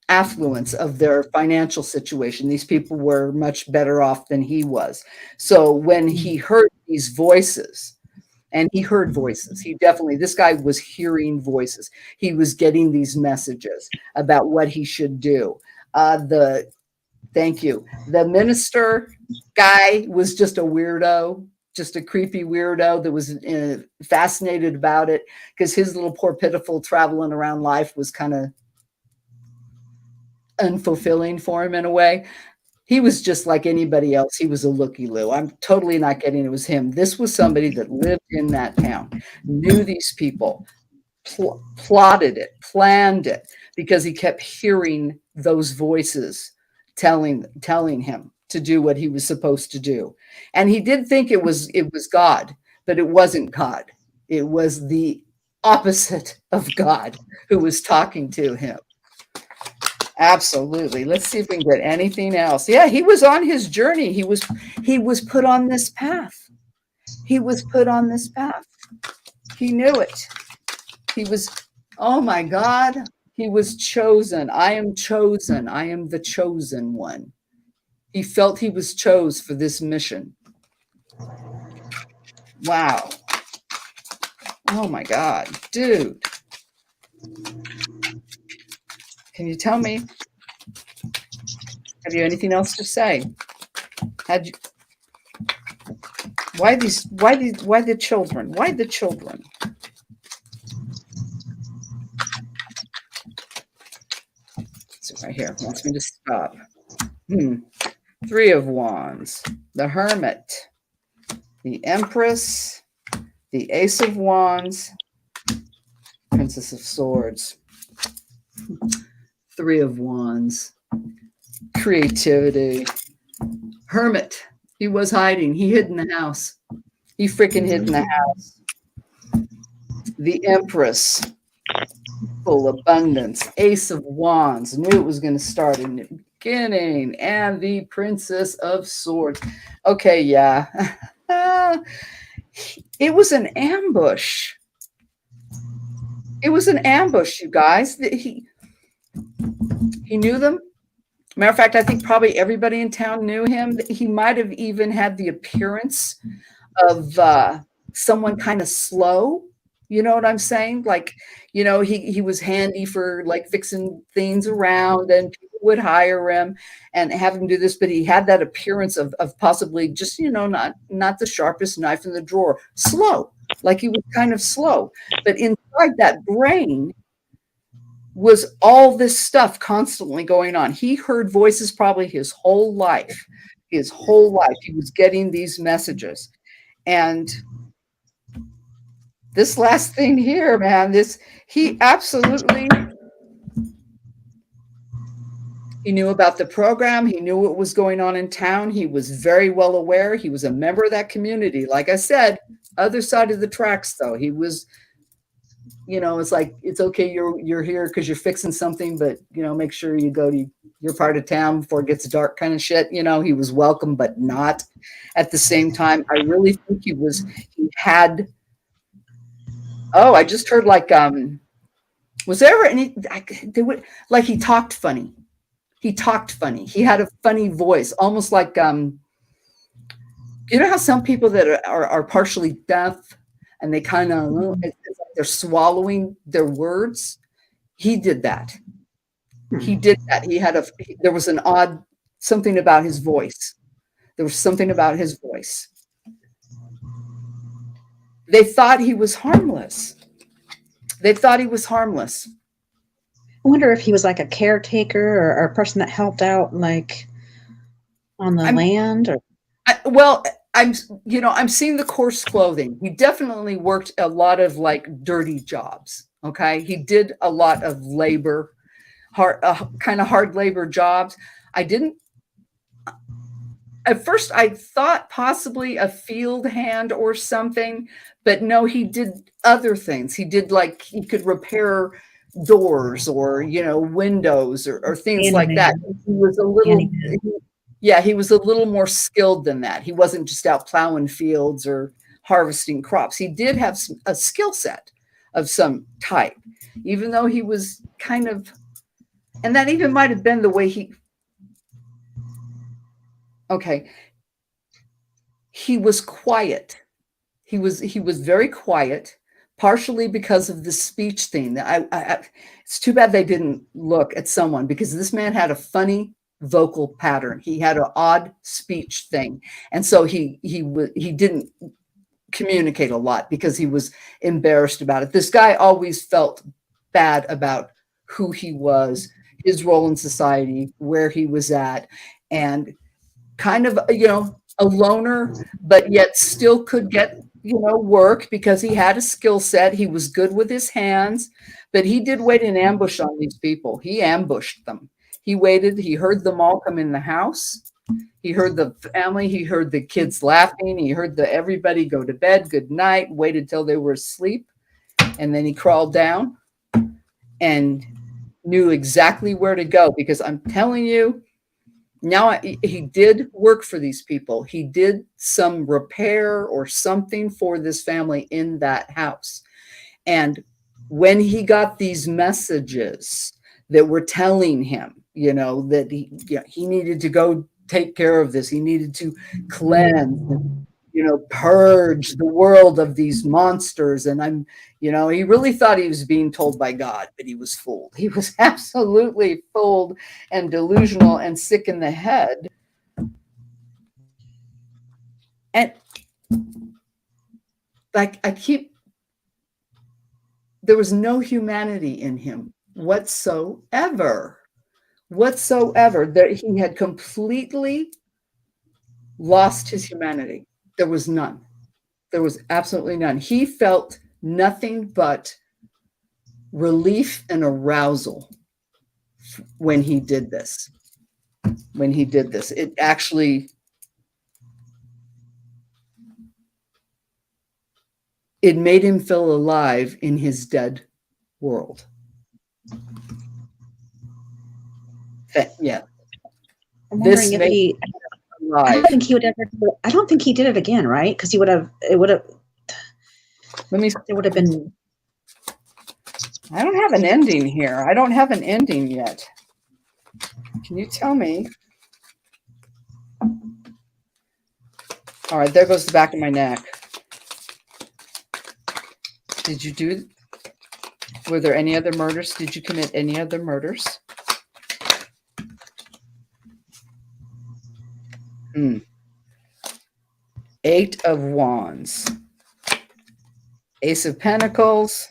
S1: affluence, of their financial situation. These people were much better off than he was. So when he heard these voices, and he heard voices, this guy was hearing voices. He was getting these messages about what he should do. Thank you. The minister guy was just a weirdo, just a creepy weirdo that was fascinated about it, because his little poor pitiful traveling around life was kind of unfulfilling for him in a way. He was just like anybody else. He was a looky-loo. I'm totally not getting it was him. This was somebody that lived in that town, knew these people, plotted it, planned it, because he kept hearing those voices telling him to do what he was supposed to do. And he did think it was God, but it wasn't God. It was the opposite of God who was talking to him. Absolutely. Let's see if we can get anything else. Yeah, he was on his journey. He was put on this path. He was put on this path. He knew it. He was, oh my God, he was chosen. I am chosen. I am the chosen one. He felt he was chose for this mission. Wow. Oh my God, dude. Can you tell me? Have you anything else to say? Why the children? Why the children? It's right here. Wants me to stop. Three of Wands, the Hermit, the Empress, the Ace of Wands, Princess of Swords. Three of Wands, creativity. Hermit, he was hiding. He hid in the house. He freaking hid in the house. The Empress, full abundance. Ace of Wands, knew it was going to start in the beginning. And the Princess of Swords. Okay, yeah. It was an ambush. It was an ambush, you guys. He knew them. Matter of fact, I think probably everybody in town knew him. He might have even had the appearance of someone kind of slow. You know what I'm saying? Like, you know, he was handy for like fixing things around, and people would hire him and have him do this. But he had that appearance of possibly just, you know, not the sharpest knife in the drawer. Slow, like he was kind of slow. But inside that brain was all this stuff constantly going on. He heard voices probably his whole life. His whole life, he was getting these messages. And this last thing here, man, he absolutely, he knew about the program. He knew what was going on in town. He was very well aware. He was a member of that community. Like I said, other side of the tracks, though. He was, you know, it's like, it's okay, you're here because you're fixing something, but, you know, make sure you go to your part of town before it gets dark kind of shit. You know, he was welcome, but not at the same time. I really think he had, oh, I just heard like, was there ever any, like he talked funny. He talked funny. He had a funny voice, almost like, you know how some people that are partially deaf and they kind of, it's like they're swallowing their words. He did that. He did that. There was an odd, something about his voice. There was something about his voice. They thought he was harmless. They thought he was harmless.
S2: I wonder if he was like a caretaker or a person that helped out, like on the land. Or
S1: I'm seeing the coarse clothing. He definitely worked a lot of like dirty jobs. Okay, he did a lot of labor, kind of hard labor jobs. At first, I thought possibly a field hand or something, but no, he did other things. He did like, he could repair doors or, you know, windows or things like that. He was a little, Yeah, he was a little more skilled than that. He wasn't just out plowing fields or harvesting crops. He did have a skill set of some type, even though he was kind of, and that even might have been the way okay, he was quiet. He was very quiet, partially because of the speech thing. It's too bad they didn't look at someone, because this man had a funny vocal pattern. He had an odd speech thing, and so he didn't communicate a lot because he was embarrassed about it. This guy always felt bad about who he was, his role in society, where he was at, and kind of, a loner, but yet still could get, work because he had a skill set. He was good with his hands, but he did wait in ambush on these people. He ambushed them. He waited. He heard them all come in the house. He heard the family. He heard the kids laughing. He heard everybody go to bed, good night, waited till they were asleep. And then he crawled down and knew exactly where to go, because I'm telling you, now he did work for these people. He did some repair or something for this family in that house. And when he got these messages that were telling him, that he needed to go take care of this, he needed to cleanse, purge the world of these monsters. And he really thought he was being told by God, but he was fooled. He was absolutely fooled and delusional and sick in the head. And there was no humanity in him whatsoever. He had completely lost his humanity. There was none. There was absolutely none. He felt nothing but relief and arousal when he did this. It actually, it made him feel alive in his dead world. Yeah.
S2: I'm wondering if he. I don't think he would ever. I don't think he did it again, right? Because he would have. It would have. There would have been.
S1: I don't have an ending here. I don't have an ending yet. Can you tell me? All right, there goes the back of my neck. Were there any other murders? Did you commit any other murders? Eight of Wands, Ace of Pentacles,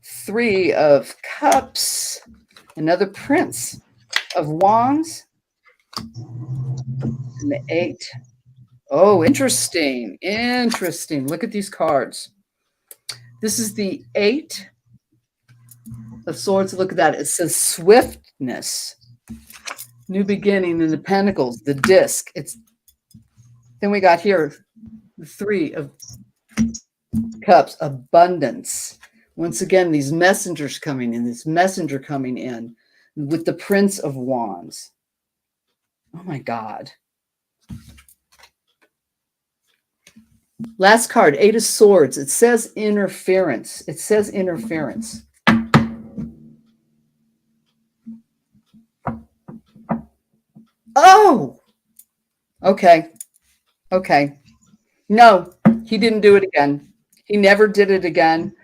S1: Three of Cups, another Prince of Wands, and the Eight. Oh, interesting. Look at these cards. This is the Eight of Swords. Look at that. It says swiftness, new beginning in the Pentacles, the disc. Then we got here the Three of Cups, abundance. Once again, these messengers coming in, this messenger coming in with the Prince of Wands. Oh my God. Last card, Eight of Swords. It says interference. Oh, okay. No, he didn't do it again. He never did it again.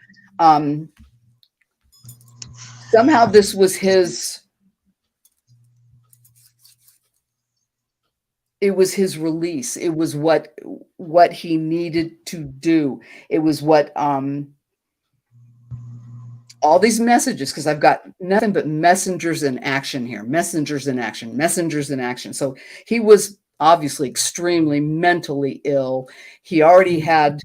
S1: Somehow this was his. It was his release. It was what he needed to do. It was what all these messages, because I've got nothing but messengers in action here. Messengers in action. So he was obviously extremely mentally ill. He already had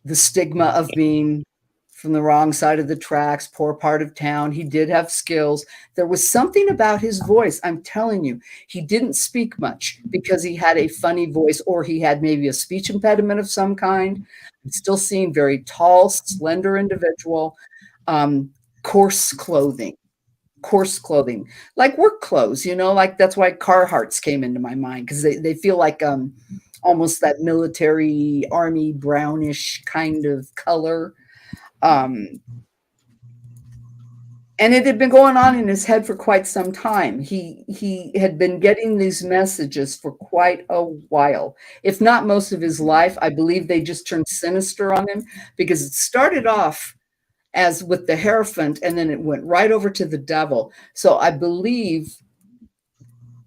S1: the stigma of being from the wrong side of the tracks, poor part of town. He did have skills. There was something about his voice. I'm telling you, he didn't speak much because he had a funny voice, or he had maybe a speech impediment of some kind. I'm still seeing very tall, slender individual, coarse clothing. coarse clothing, like work clothes, like that's why Carhartts came into my mind, because they feel like almost that military army brownish kind of color. And it had been going on in his head for quite some time. He had been getting these messages for quite a while, if not most of his life. I believe they just turned sinister on him, because it started off as with the Hierophant, and then it went right over to the devil. So I believe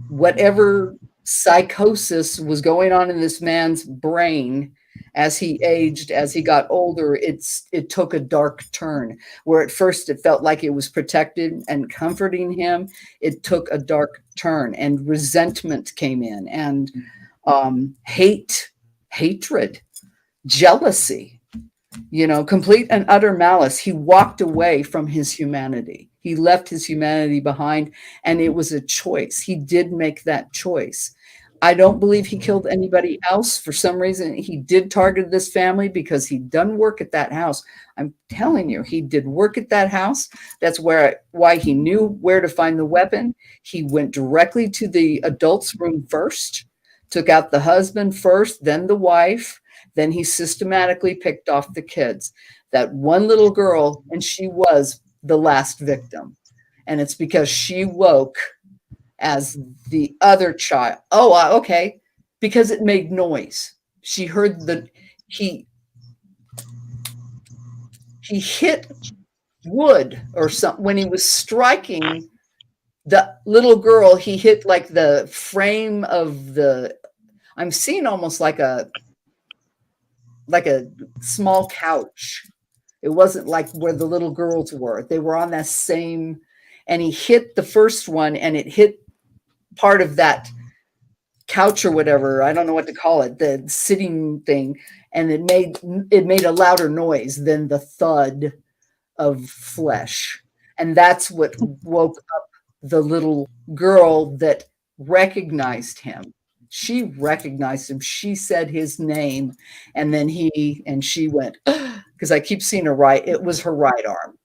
S1: whatever psychosis was going on in this man's brain as he aged, as he got older, it took a dark turn, where at first it felt like it was protected and comforting him. It took a dark turn, and resentment came in, and hatred, jealousy, complete and utter malice. He walked away from his humanity. He left his humanity behind, and it was a choice. He did make that choice. I don't believe he killed anybody else. For some reason, he did target this family because he'd done work at that house. I'm telling you, he did work at that house. That's why he knew where to find the weapon. He went directly to the adults' room first, took out the husband first, then the wife. Then he systematically picked off the kids. That one little girl, and she was the last victim. And it's because she woke as the other child. Oh, okay. Because it made noise. She heard he hit wood or something when he was striking the little girl. He hit like the frame of I'm seeing almost like a small couch. It wasn't like where the little girls were. They were on that same, and he hit the first one, and it hit part of that couch or whatever. I don't know what to call it, the sitting thing. And it made a louder noise than the thud of flesh. And that's what woke up the little girl that recognized him. She recognized him. She said his name. And then she went, because I keep seeing it was her right arm.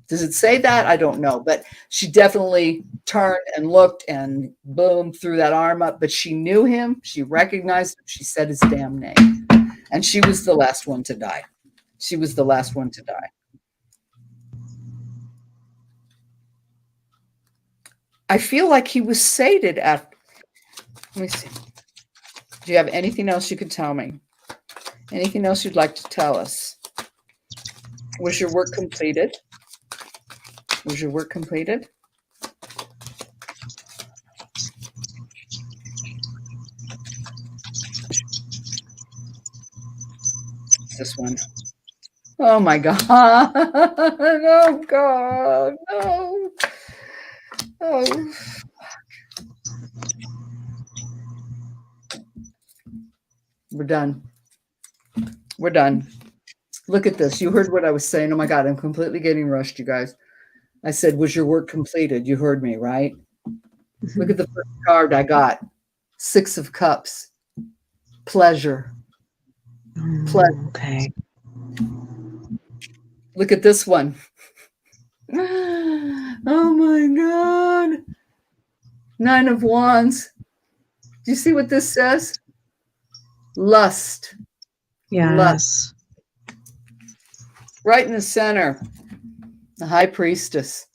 S1: Does it say that? I don't know. But she definitely turned and looked and boom, threw that arm up. But she knew him. She recognized him. She said his damn name. And she was the last one to die. She was the last one to die. I feel like he was sated after. Let me see. Do you have anything else you could tell me? Anything else you'd like to tell us? Was your work completed? Was your work completed? This one. Oh my God. Oh God. No. Oh. We're done. We're done. Look at this. You heard what I was saying. Oh my God, I'm completely getting rushed, you guys. I said, was your work completed? You heard me, right? Mm-hmm. Look at the first card I got. 6 of Cups. Pleasure. Pleasure.
S2: Okay.
S1: Look at this one. Oh my God. 9 of Wands. Do you see what this says? Lust.
S2: Yes.
S1: Lust. Right in the center. The High Priestess.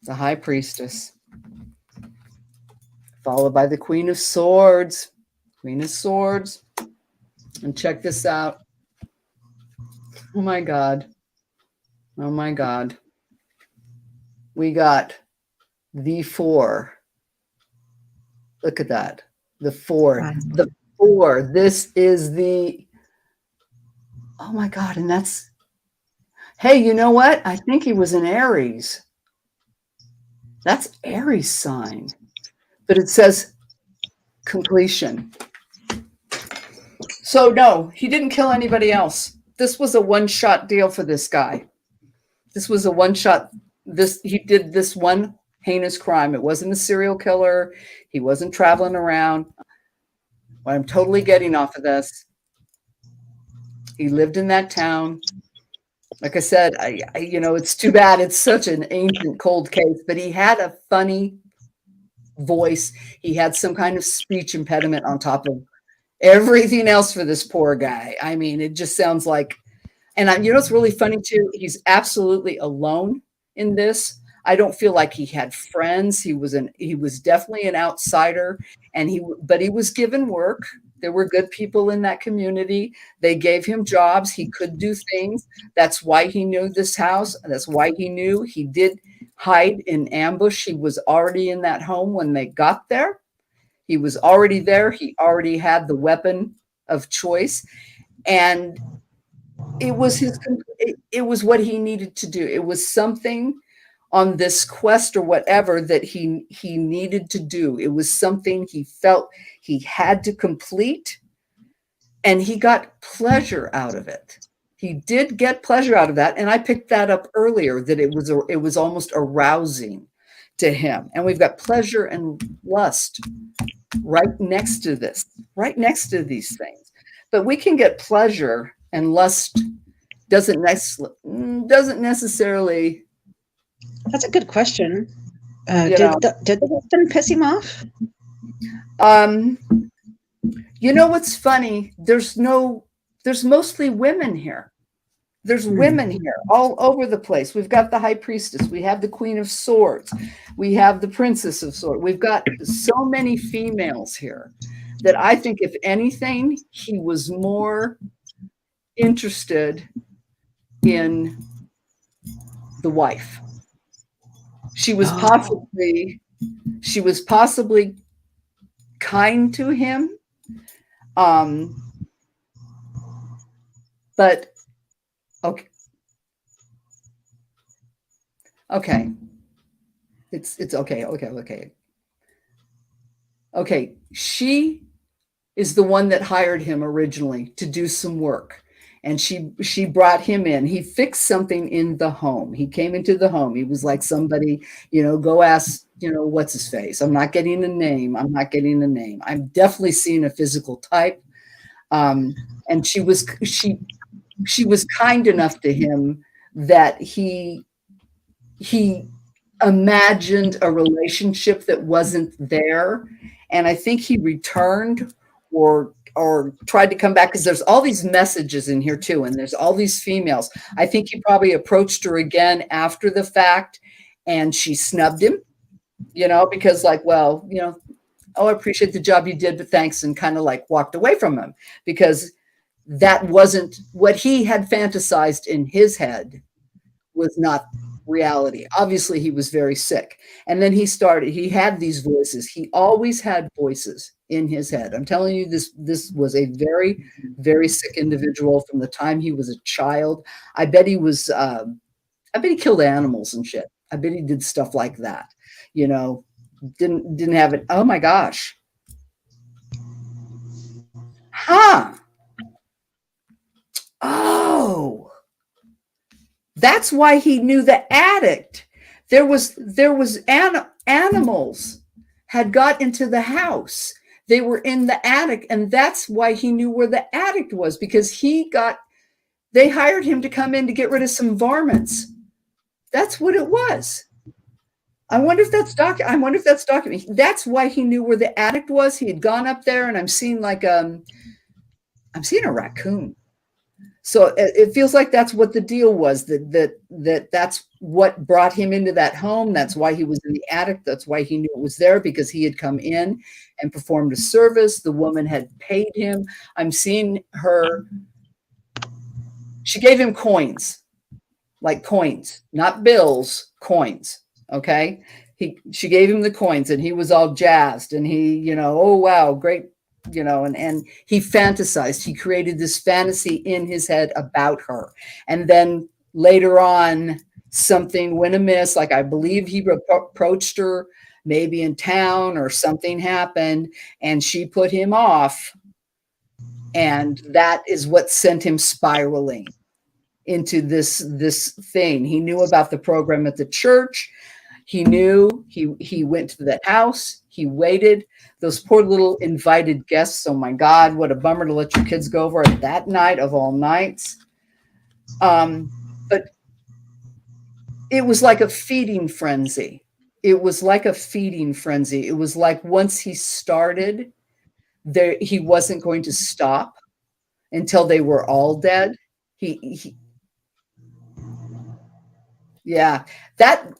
S1: The High Priestess. Followed by the Queen of Swords. Queen of Swords. And check this out. Oh my God. Oh my God. We got the 4. Look at that. The 4. Wow. The 4. This is the. Oh my God. And that's. Hey, you know what? I think he was an Aries. That's Aries sign. But it says completion. So no, he didn't kill anybody else. This was a one-shot deal for this guy. This was a one-shot. He did this one heinous crime. It wasn't a serial killer. He wasn't traveling around. What I'm totally getting off of this, he lived in that town. like I said, it's too bad it's such an ancient cold case, but he had a funny voice. He had some kind of speech impediment on top of everything else for this poor guy. I mean, it just sounds like, and it's really funny too. He's absolutely alone in this. I don't feel like he had friends. He was definitely an outsider, but he was given work. There were good people in that community. They gave him jobs. He could do things. That's why he knew this house. That's why he knew he did hide in ambush. He was already in that home when they got there. He was already there. He already had the weapon of choice. And it was what he needed to do. It was something on this quest or whatever that he needed to do. It was something he felt he had to complete, and he got pleasure out of it. He did get pleasure out of that, and I picked that up earlier, that it was almost arousing to him. And we've got pleasure and lust right next to these things. But we can get pleasure, and lust doesn't necessarily.
S2: That's a good question. Did the husband piss him off?
S1: What's funny? There's mostly women here. There's women here all over the place. We've got the high priestess. We have the queen of swords. We have the princess of swords. We've got so many females here that I think, if anything, he was more interested in the wife. She was possibly kind to him. But okay. It's okay. Okay. She is the one that hired him originally to do some work. And she brought him in. He fixed something in the home. He came into the home. He was like somebody, go ask, what's his face. I'm not getting a name. I'm definitely seeing a physical type. And she was kind enough to him that he imagined a relationship that wasn't there. And I think he returned or tried to come back, because there's all these messages in here too, and there's all these females. I think he probably approached her again after the fact, and she snubbed him, because I appreciate the job you did, but thanks, and kind of like walked away from him, because that wasn't what he had fantasized in his head, was not reality. Obviously, he was very sick. And then he had these voices. He always had voices in his head. I'm telling you, this was a very, very sick individual from the time he was a child. I bet he killed animals and shit. I bet he did stuff like that. Didn't have it. Oh my gosh. Huh. Oh. That's why he knew the addict. There was animals had got into the house. They were in the attic, and that's why he knew where the addict was, because they hired him to come in to get rid of some varmints. That's what it was. I wonder if that's documented. That's why he knew where the addict was. He had gone up there, and I'm seeing a raccoon. So it feels like that's what the deal was, that's what brought him into that home. That's why he was in the attic. That's why he knew it was there, because he had come in and performed a service. The woman had paid him. I'm seeing her. She gave him coins, like coins, not bills, coins. Okay. She gave him the coins, and he was all jazzed, and he, oh, wow, great. And he fantasized. He created this fantasy in his head about her. And then later on, something went amiss. Like, I believe he approached her maybe in town, or something happened, and she put him off. And that is what sent him spiraling into this thing. He knew about the program at the church. He knew. He went to that house. He waited. Those poor little invited guests. Oh my God, what a bummer to let your kids go over that night of all nights. but it was like a feeding frenzy. It was like a feeding frenzy. It was like once he started, there he wasn't going to stop until they were all dead. He yeah, that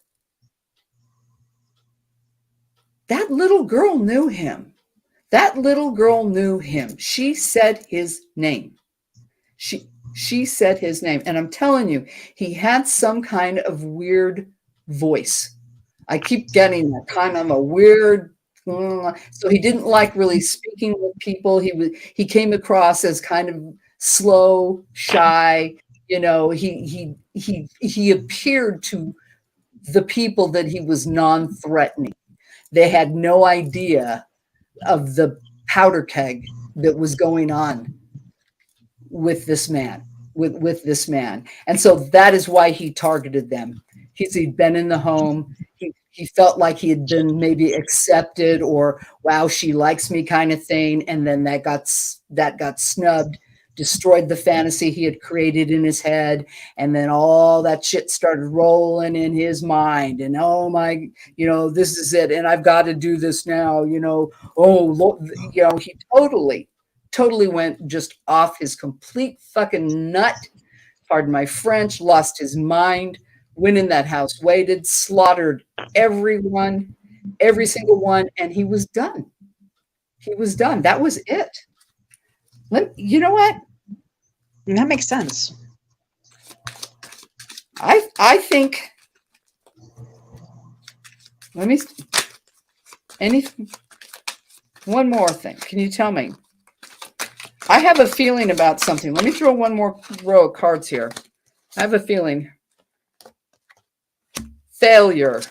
S1: little girl knew him. That little girl knew him. She said his name. She said his name. And I'm telling you, he had some kind of weird voice. I keep getting that kind of a weird, so he didn't like really speaking with people. He came across as kind of slow, shy. You know, he appeared to the people that he was non-threatening. They had no idea of the powder keg that was going on with this man, with this man. And so that is why he targeted them. He'd been in the home. He felt like he had been maybe accepted, or wow, she likes me kind of thing. And then that got snubbed, destroyed the fantasy he had created in his head. And then all that shit started rolling in his mind. And oh my, this is it. And I've got to do this now, he totally went just off his complete fucking nut. Pardon my French, lost his mind, went in that house, waited, slaughtered everyone, every single one, and he was done. He was done. That was it. You know what?
S2: That makes sense.
S1: I think, one more thing. Can you tell me? I have a feeling about something. Let me throw one more row of cards here. I have a feeling. Failure.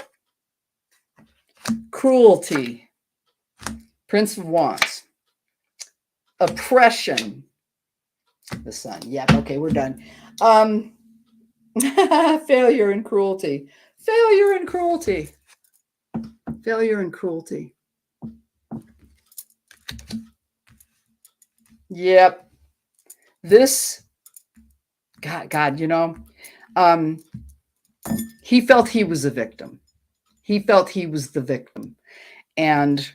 S1: Cruelty. Prince of Wands. Oppression. The Sun. Yep. Okay, we're done. Failure and cruelty. Failure and cruelty. Failure and cruelty. Yep. This, God, he felt he was a victim. He felt he was the victim. And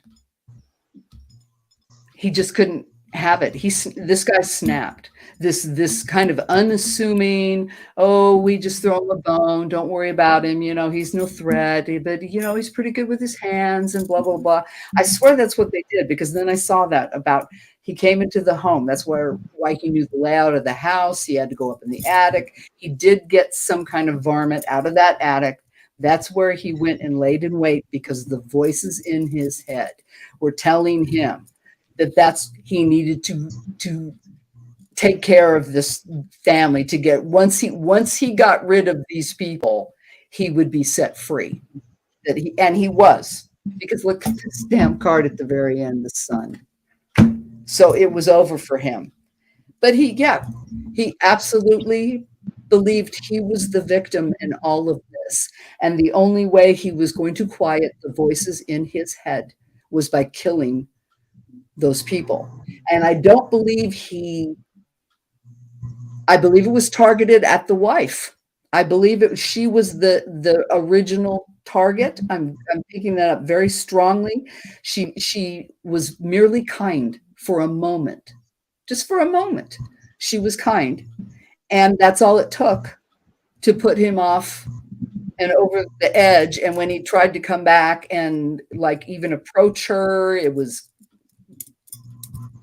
S1: he just couldn't have it. This guy snapped. This kind of unassuming, oh, we just throw him a bone, don't worry about him, he's no threat, but he's pretty good with his hands and blah blah blah. I swear that's what they did, because then I saw that about he came into the home. That's why he knew the layout of the house. He had to go up in the attic. He did get some kind of varmint out of that attic. That's where he went and laid in wait, because the voices in his head were telling him that he needed to take care of this family, to get once he got rid of these people, he would be set free. He was, because look at this damn card at the very end, the Sun. So it was over for him. But he absolutely believed he was the victim in all of this. And the only way he was going to quiet the voices in his head was by killing those people. And I don't believe I believe it was targeted at the wife. I believe she was the original target. I'm picking that up very strongly. She was merely kind for a moment. Just for a moment. She was kind. And that's all it took to put him off and over the edge. And when he tried to come back and even approach her,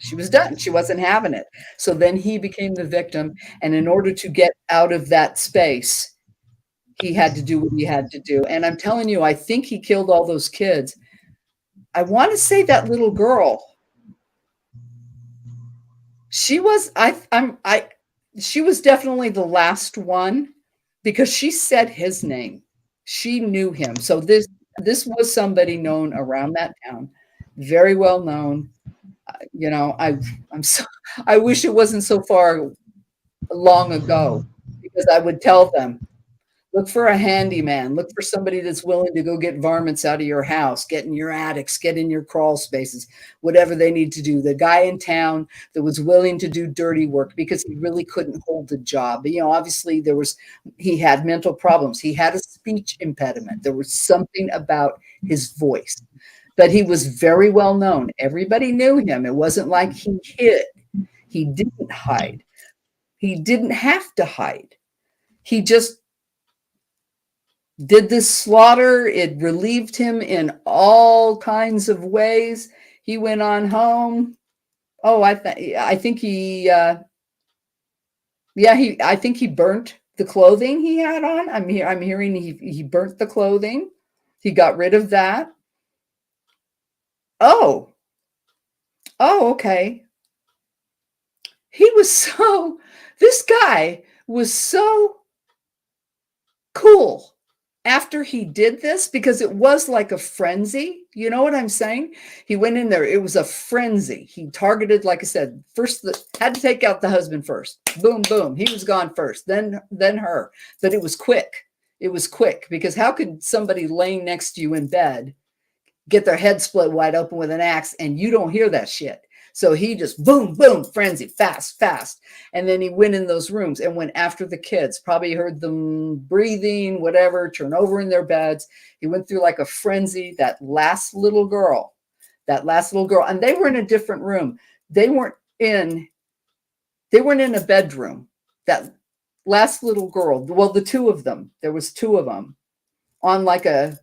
S1: she was done. She wasn't having it. So then he became the victim. And in order to get out of that space, he had to do what he had to do. And I'm telling you, I think he killed all those kids. I want to say that little girl, she was she was definitely the last one, because she said his name. She knew him. So this was somebody known around that town, very well known. I wish it wasn't so far long ago, because I would tell them, Look for a handyman. Look for somebody that's willing to go get varmints out of your house, get in your attics, get in your crawl spaces, whatever they need to do. The guy in town that was willing to do dirty work because he really couldn't hold a job. You know, obviously he had mental problems. He had a speech impediment. There was something about his voice, but he was very well known. Everybody knew him. It wasn't like he hid. He didn't hide. He didn't have to hide. He just did this slaughter. It relieved him in all kinds of ways. He went on home. Oh, I think he, I think he burnt the clothing he had on. I'm hearing he burnt the clothing. He got rid of that. Oh, okay. This guy was so cool after he did this, because it was like a frenzy. You know what I'm saying? He went in there. It was a frenzy. He targeted, like I said, had to take out the husband first. Boom, boom. He was gone first, then her. But it was quick. It was quick, because how could somebody laying next to you in bed get their head split wide open with an axe and you don't hear that shit? So he just boom, boom, frenzy, fast. And then he went in those rooms and went after the kids, probably heard them breathing, whatever, turn over in their beds. He went through like a frenzy. That last little girl, and they were in a different room. They weren't in a bedroom. That last little girl, well, the two of them, there was two of them on like a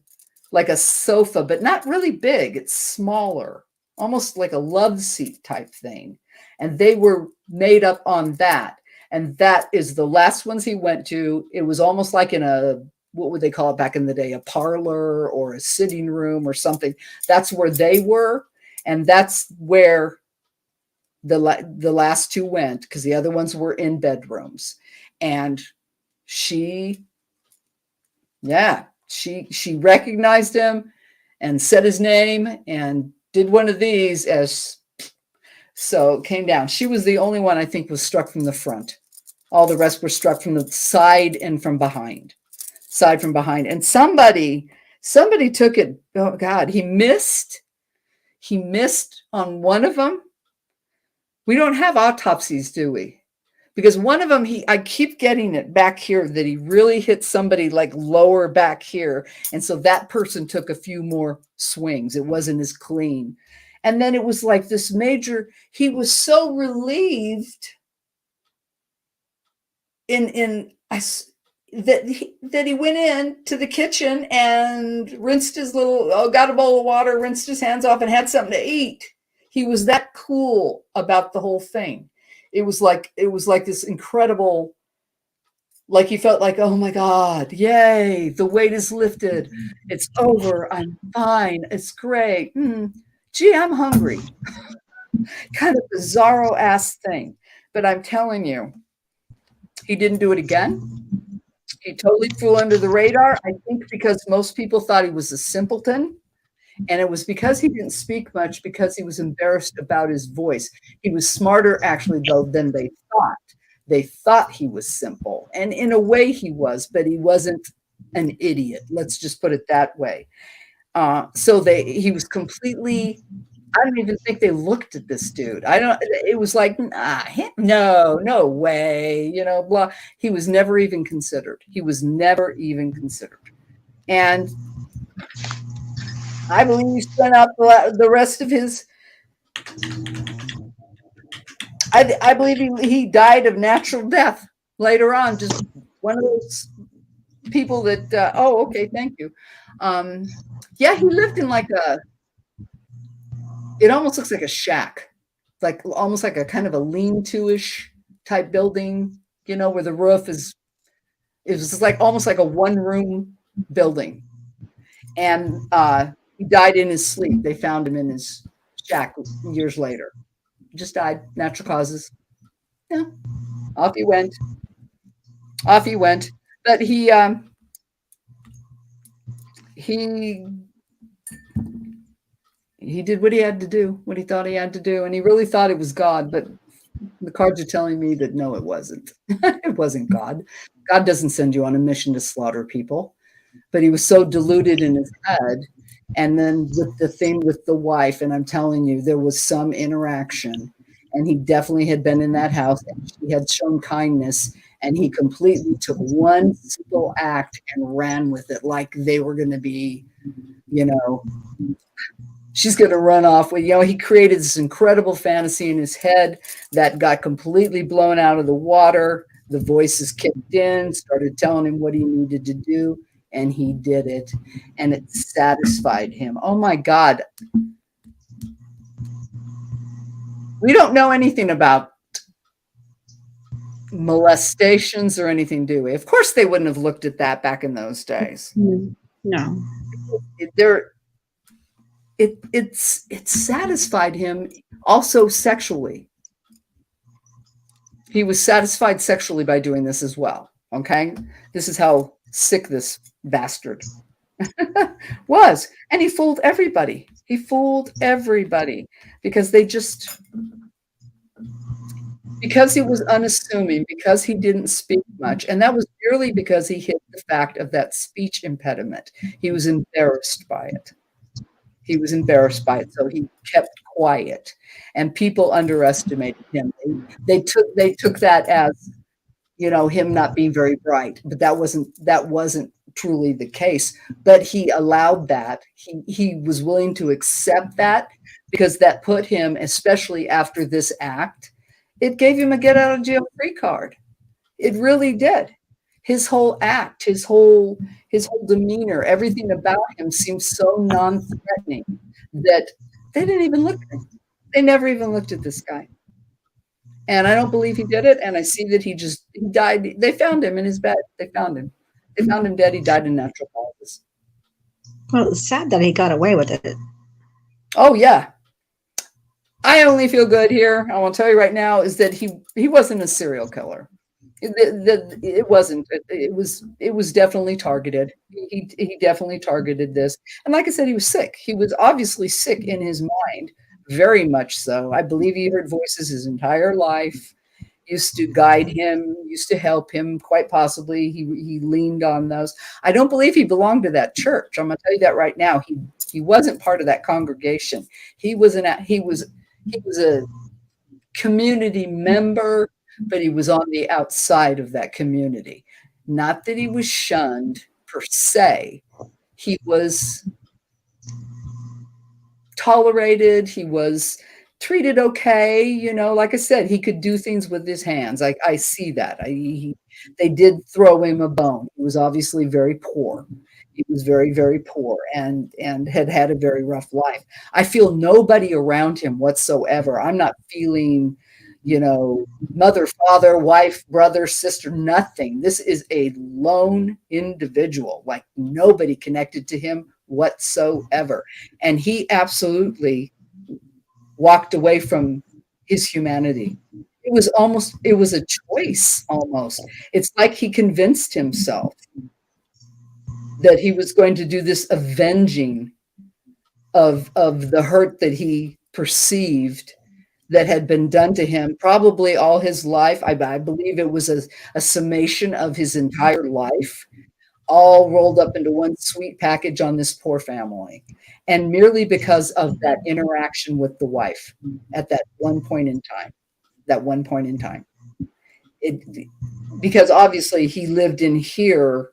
S1: sofa, but not really big. It's smaller, almost like a love seat type thing. And they were made up on that. And that is the last ones he went to. It was almost like in what would they call it back in the day? A parlor or a sitting room or something. That's where they were. And that's where the last two went, because the other ones were in bedrooms. And she recognized him and said his name and did one of these so came down. She was the only one I think was struck from the front. All the rest were struck from the side and from behind. And somebody took it. Oh God, he missed on one of them. We don't have autopsies, do we? Because one of them, I keep getting it back here that he really hit somebody like lower back here. And so that person took a few more swings. It wasn't as clean. And then it was like this he was so relieved that he went in to the kitchen and rinsed got a bowl of water, rinsed his hands off and had something to eat. He was that cool about the whole thing. It was like this incredible, like he felt like, oh my God, yay, the weight is lifted. It's over. I'm fine. It's great. Gee, I'm hungry. Kind of bizarro ass thing. But I'm telling you, he didn't do it again. He totally flew under the radar. I think because most people thought he was a simpleton. And it was because he didn't speak much, because he was embarrassed about his voice. He was smarter, actually, though, than they thought. They thought he was simple. And in a way he was, but he wasn't an idiot. Let's just put it that way. He was completely, I don't even think they looked at this dude. It was like, no way, blah. He was never even considered. And I believe he spent out the rest of his. I believe he died of natural death later on. Just one of those people that. Okay, thank you. He lived in it almost looks like a shack, like almost like a kind of a lean-to-ish type building. Where the roof is. It was like almost like a one-room building, and. He died in his sleep. They found him in his shack years later. Just died, natural causes. Yeah. Off he went. But he did what he had to do, what he thought he had to do. And he really thought it was God, but The cards are telling me that no, it wasn't. It wasn't God. God doesn't send you on a mission to slaughter people. But he was so deluded in his head. And then with the thing with the wife, and I'm telling you, there was some interaction. And he definitely had been in that house, and she had shown kindness. And he completely took one simple act and ran with it like they were going to be, you know, she's going to run off with, he created this incredible fantasy in his head that got completely blown out of the water. The voices kicked in, started telling him what he needed to do, and he did it, and it satisfied him. Oh my God. We don't know anything about molestations or anything, do we? Of course they wouldn't have looked at that back in those days.
S2: No.
S1: It satisfied him also sexually. He was satisfied sexually by doing this as well. Okay. This is how sick this bastard was. And he fooled everybody. He fooled everybody because because he was unassuming, because he didn't speak much. And that was purely because he hid the fact of that speech impediment. He was embarrassed by it. He was embarrassed by it, so he kept quiet, and people underestimated him. They took that as, him not being very bright, but that wasn't truly the case. But he allowed that. He was willing to accept that because that put him, especially after this act, it gave him a get out of jail free card. It really did. His whole act, his whole demeanor, everything about him seemed so non-threatening that they didn't even look at him. They never even looked at this guy. And I don't believe he did it. And I see that he died. They found him in his bed. They found him. They found him dead. He died in natural causes.
S2: Well, it's sad that he got away with it.
S1: Oh, yeah. I only feel good here. I will tell you right now is that he wasn't a serial killer. It wasn't. It was definitely targeted. He definitely targeted this. And like I said, he was sick. He was obviously sick in his mind, very much so. I believe he heard voices his entire life, used to guide him, used to help him, quite possibly. He leaned on those. I don't believe he belonged to that church. I'm going to tell you that right now. He wasn't part of that congregation. He was a community member, but he was on the outside of that community. Not that he was shunned per se. He was tolerated. He was treated okay. Like I said, he could do things with his hands. I see that. They did throw him a bone. He was obviously very poor. He was very, very poor and had a very rough life. I feel nobody around him whatsoever. I'm not feeling, mother, father, wife, brother, sister, nothing. This is a lone individual, like nobody connected to him whatsoever. And he absolutely walked away from his humanity. It was a choice almost. It's like he convinced himself that he was going to do this avenging of the hurt that he perceived that had been done to him probably all his life. I believe it was a summation of his entire life, all rolled up into one sweet package on this poor family. And merely because of that interaction with the wife at that one point in time. Because obviously he lived in here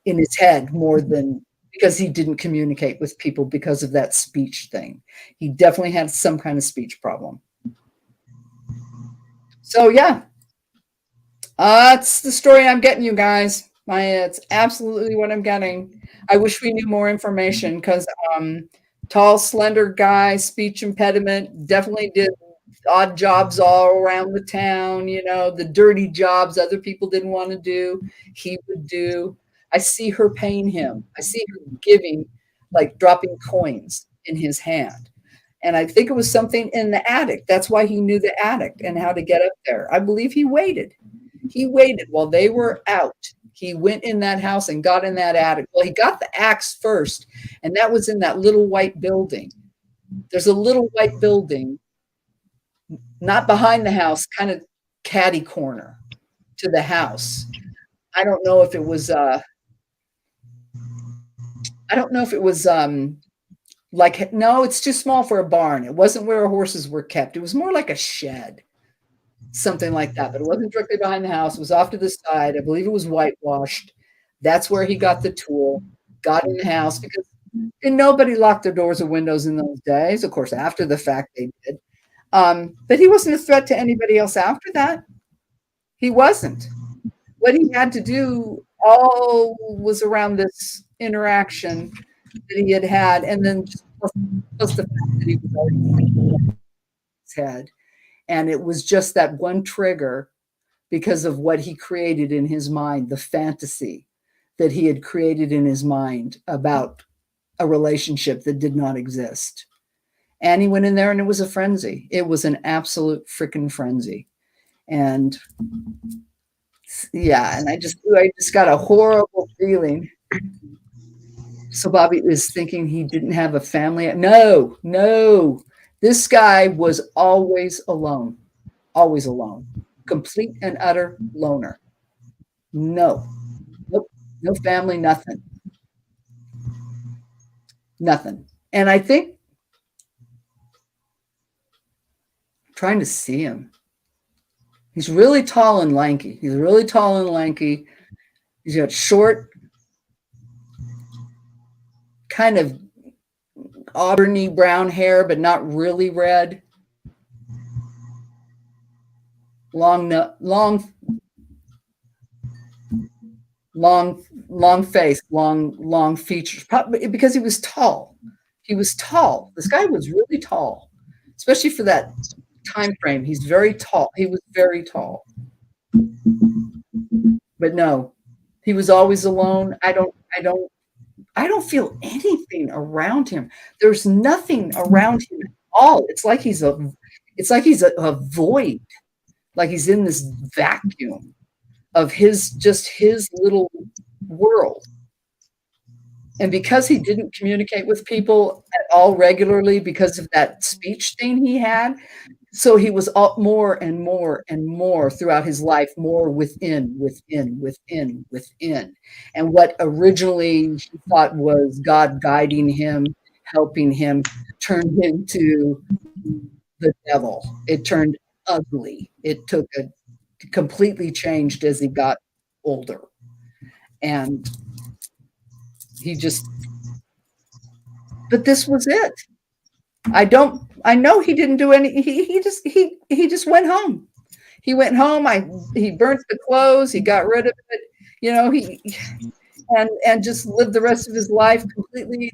S1: in his head more than because he didn't communicate with people because of that speech thing. He definitely had some kind of speech problem. So yeah, that's the story I'm getting, you guys. It's absolutely what I'm getting. I wish we knew more information because tall, slender guy, speech impediment, definitely did odd jobs all around the town. The dirty jobs other people didn't want to do, he would do. I see her paying him. I see her giving, like dropping coins in his hand. And I think it was something in the attic. That's why he knew the attic and how to get up there. I believe he waited. He waited while they were out. He went in that house and got in that attic. Well, he got the axe first, and that was in that little white building. There's a little white building not behind the house, kind of catty corner to the house. I don't know if it was like, no, it's too small for a barn. It wasn't where horses were kept. It was more like a shed, something like that. But it wasn't directly behind the house. It was off to the side. I believe it was whitewashed. That's where he got the tool, got in the house, because nobody locked their doors or windows in those days. Of course, after the fact they did. But he wasn't a threat to anybody else after that. He wasn't. What he had to do all was around this interaction that he had, and then just plus the fact that he was already in his head. And it was just that one trigger because of what he created in his mind, the fantasy that he had created in his mind about a relationship that did not exist. And he went in there and it was a frenzy. It was an absolute freaking frenzy. And yeah, and I just got a horrible feeling. So Bobby is thinking he didn't have a family. No. This guy was always alone, complete and utter loner. Nope, no family, nothing. And I think, I'm trying to see him. He's really tall and lanky. He's got short, kind of auburny brown hair, but not really red. Long face, long features. Probably because he was tall. This guy was really tall, especially for that time frame. He's very tall. He was very tall. But no, he was always alone. I don't feel anything around him. There's nothing around him at all. It's like he's a void, like he's in this vacuum of his little world. And because he didn't communicate with people at all regularly because of that speech thing he had, so he was more and more throughout his life, more within. And what originally he thought was God guiding him, helping him, turned into the devil. It turned ugly. It completely changed as he got older. And but this was it. I know he didn't do any. He just went home. He went home. He burnt the clothes. He got rid of it. And just lived the rest of his life completely.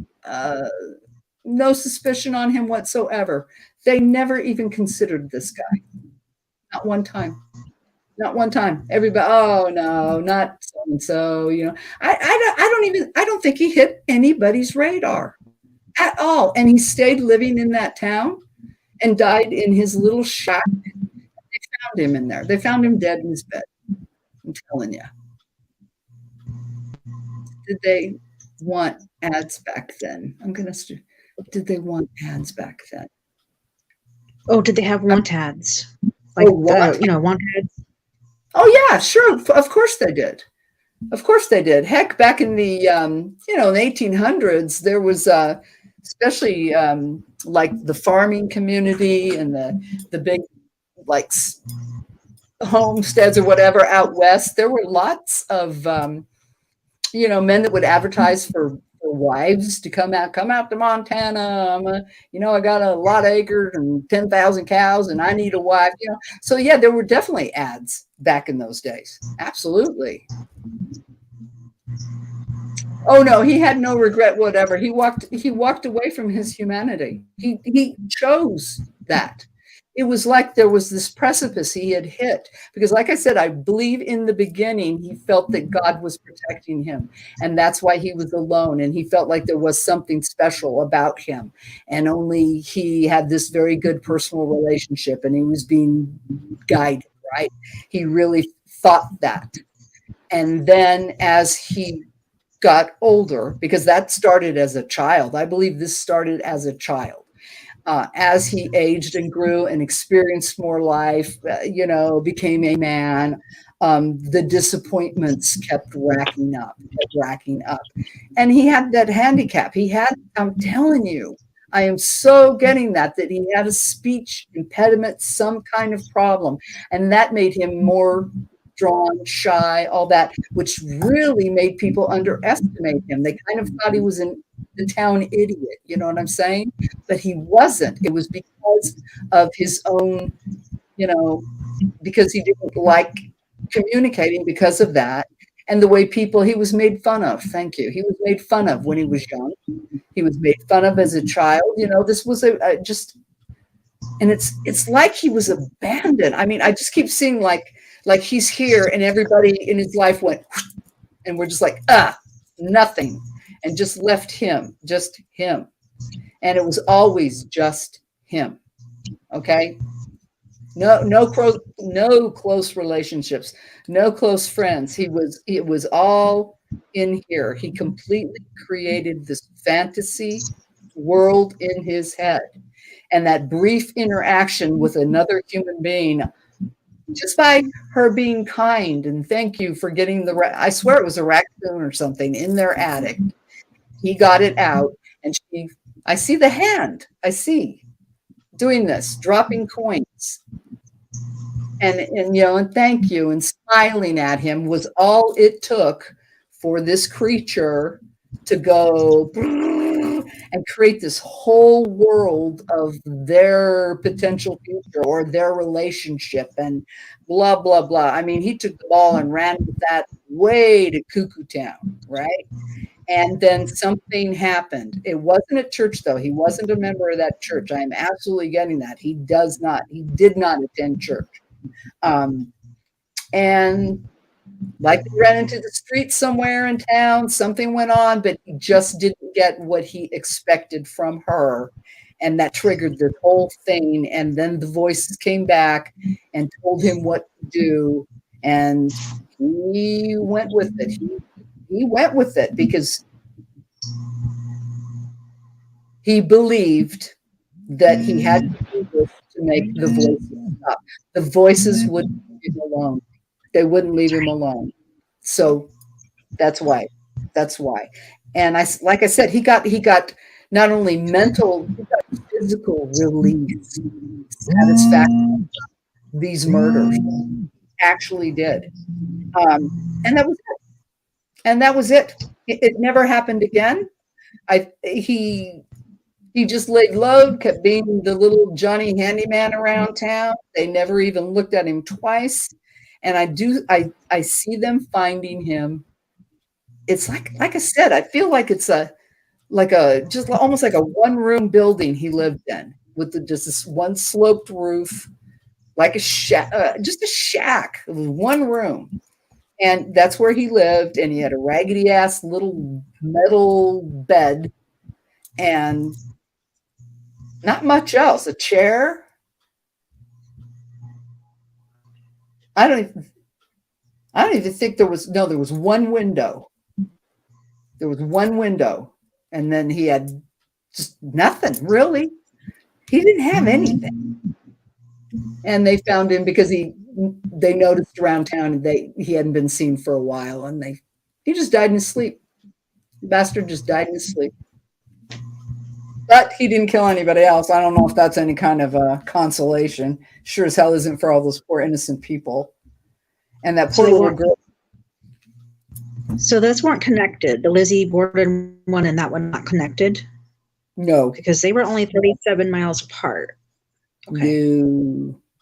S1: No suspicion on him whatsoever. They never even considered this guy. Not one time. Everybody, oh no, not so and so. I don't think he hit anybody's radar at all. And he stayed living in that town and died in his little shack. They found him in there. They found him dead in his bed. I'm telling you. Did they want ads back then? Did they want ads back then?
S2: Oh, did they have want ads? Like, want ads?
S1: Oh yeah, sure. Of course they did. Heck, back in the in the 1800s, there was especially like the farming community and the big like homesteads or whatever out west. There were lots of men that would advertise for wives to come out to Montana. I got a lot of acres and 10,000 cows and I need a wife, So yeah, there were definitely ads back in those days. Absolutely. Oh no, he had no regret whatever. He walked away from his humanity. He chose that. It was like there was this precipice he had hit, because like I said, I believe in the beginning he felt that God was protecting him, and that's why he was alone, and he felt like there was something special about him, and only he had this very good personal relationship and he was being guided, right? He really thought that. And then as he got older, because that started as a child, I believe this started as a child. as he aged and grew and experienced more life, became a man. The disappointments kept racking up. And he had that handicap. I'm telling you, I am so getting that he had a speech impediment, some kind of problem. And that made him more drawn, shy, all that, which really made people underestimate him. They kind of thought he was the town idiot. You know what I'm saying? But he wasn't. It was because of his own, because he didn't like communicating because of that. And the way he was made fun of. Thank you. He was made fun of when he was young. He was made fun of as a child. This was and it's like he was abandoned. I mean, I just keep seeing like he's here and everybody in his life went, and we're just like, nothing, and just left him, just him. And it was always just him. Okay. No close relationships, no close friends. It was all in here. He completely created this fantasy world in his head. And that brief interaction with another human being, just by her being kind and thank you for getting I swear it was a raccoon or something in their attic. He got it out, and I see the hand. I see doing this, dropping coins. And thank you, and smiling at him was all it took for this creature to go and create this whole world of their potential future or their relationship and blah, blah, blah. I mean, he took the ball and ran with that way to Cuckoo Town, right? And then something happened. It wasn't at church, though. He wasn't a member of that church. I am absolutely getting that. He did not attend church. And like he ran into the street somewhere in town, something went on, but he just didn't get what he expected from her. And that triggered this whole thing. And then the voices came back and told him what to do. And he went with it. He went with it because he believed that he had to do this to make the voices stop. The voices wouldn't leave him alone. They wouldn't leave him alone. So that's why. And like I said, he got not only mental, he got physical release, satisfaction. These murders actually did. And that was it. And that was it. It never happened again. He just laid low, kept being the little Johnny handyman around town. They never even looked at him twice. And I see them finding him. It's like I said, I feel like it's just almost like a one-room building he lived in with just this one sloped roof, like a shack, just a shack. It was one room. And that's where he lived. And he had a raggedy ass little metal bed and not much else. A chair. I don't even think there was one window. There was one window. And then he had just nothing, really. He didn't have anything. And they found him because they noticed around town he hadn't been seen for a while, and he just died in his sleep. The bastard just died in his sleep. But he didn't kill anybody else. I don't know if that's any kind of consolation. Sure as hell isn't for all those poor innocent people. And that poor little girl.
S2: So those weren't connected. The Lizzie Borden one and that one not connected?
S1: No.
S2: Because they were only 37 miles apart. Okay.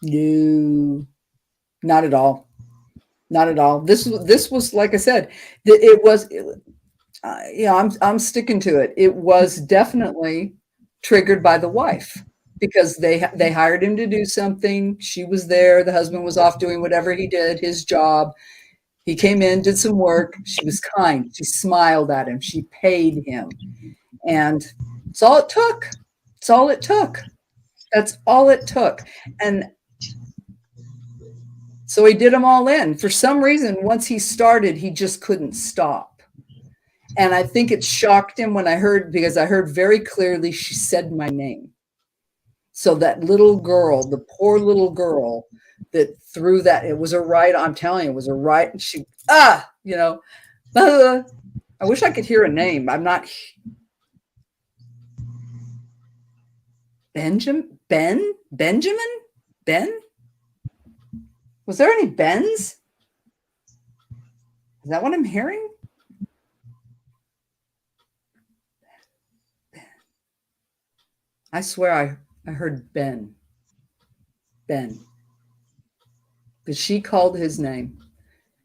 S1: No. Not at all. Not at all. This was like I said, it was. I'm sticking to it. It was definitely triggered by the wife because they hired him to do something. She was there. The husband was off doing whatever he did, his job. He came in, did some work. She was kind. She smiled at him. She paid him, and it's all it took. It's all it took. That's all it took. And so he did them all in. For some reason, once he started, he just couldn't stop. And I think it shocked him when because I heard very clearly she said my name. So that little girl, the poor little girl that threw that, it was a right. I'm telling you, it was a right. And she, you know, I wish I could hear a name. I'm not. Benjamin? Ben? Was there any Bens? Is that what I'm hearing? I swear I heard Ben. Ben. But she called his name.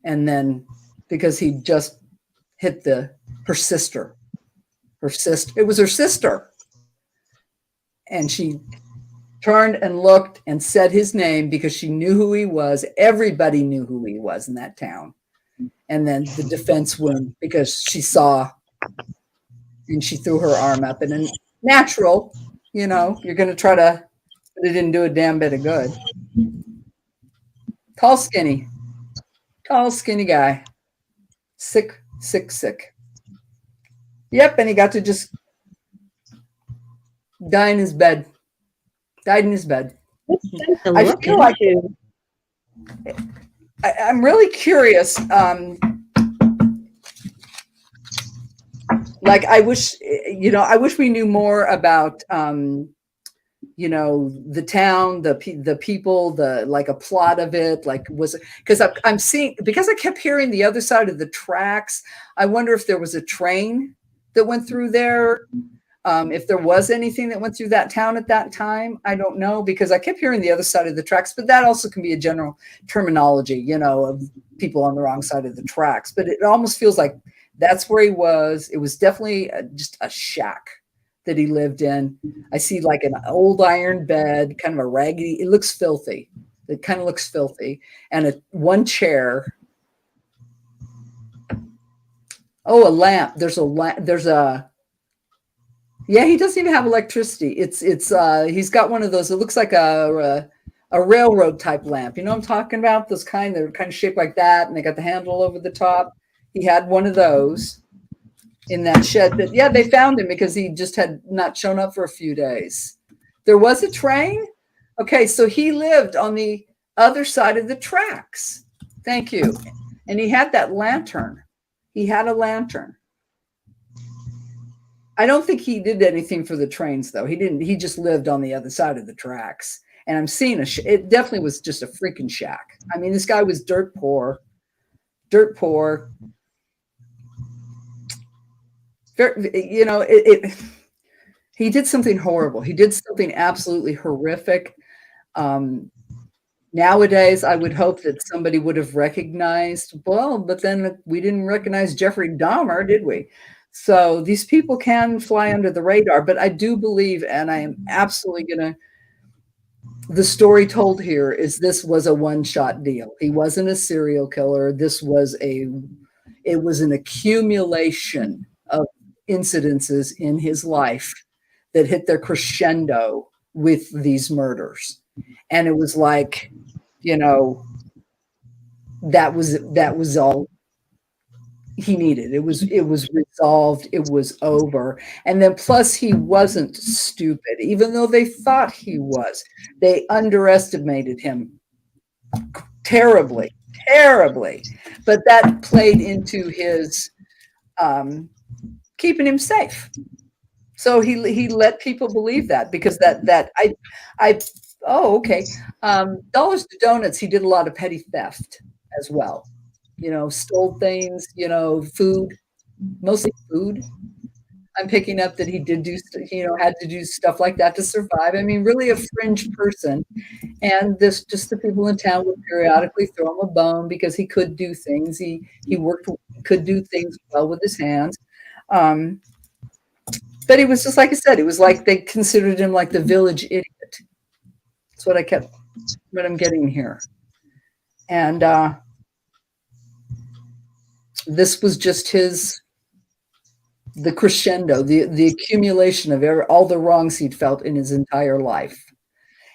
S1: And then because he just hit her sister. It was her sister. And she turned and looked and said his name because she knew who he was. Everybody knew who he was in that town. And then the defense won because she saw and she threw her arm up. And then natural, you know, you're going to try to, but it didn't do a damn bit of good. Tall, skinny guy. Sick. Yep. And he got to just die in his bed. Died in his bed. I feel like I'm really curious. Like I wish we knew more about, you know, the town, the people, like a plot of it. Like because I'm seeing, because I kept hearing the other side of the tracks. I wonder if there was a train that went through there. If there was anything that went through that town at that time, I don't know, because I kept hearing the other side of the tracks, but that also can be a general terminology, you know, of people on the wrong side of the tracks. But it almost feels like that's where he was. It was definitely just a shack that he lived in. I see like an old iron bed, kind of a raggedy, it looks filthy. It kind of looks filthy. And one chair. Oh, a lamp. Yeah, he doesn't even have electricity. He's got one of those. It looks like a railroad type lamp. You know what I'm talking about? Those they're kind of shaped like that, and they got the handle over the top. He had one of those in that shed. But yeah, they found him because he just had not shown up for a few days. There was a train. Okay, so he lived on the other side of the tracks. Thank you. And he had that lantern. He had a lantern. I don't think he did anything for the trains, though. He didn't. He just lived on the other side of the tracks. And I'm seeing it definitely was just a freaking shack. I mean, this guy was dirt poor. You know, he did something horrible. He did something absolutely horrific. Nowadays, I would hope that somebody would have recognized, well, but then we didn't recognize Jeffrey Dahmer, did we? So these people can fly under the radar, but I do believe, and I am absolutely the story told here is this was a one-shot deal. He wasn't a serial killer. It was an accumulation of incidences in his life that hit their crescendo with these murders. And it was like, you know, that was all he needed. It was resolved. It was over. And then plus he wasn't stupid, even though they thought he was. They underestimated him terribly. But that played into his keeping him safe. So he let people believe that because dollars to donuts, he did a lot of petty theft as well. You know, stole things, you know, food, mostly food. I'm picking up that he did do, you know, had to do stuff like that to survive. I mean, really a fringe person. And just the people in town would periodically throw him a bone because he could do things. He could do things well with his hands. But he was just, like I said, it was like they considered him like the village idiot. That's what I'm getting here. And this was just the crescendo, the accumulation of all the wrongs he'd felt in his entire life.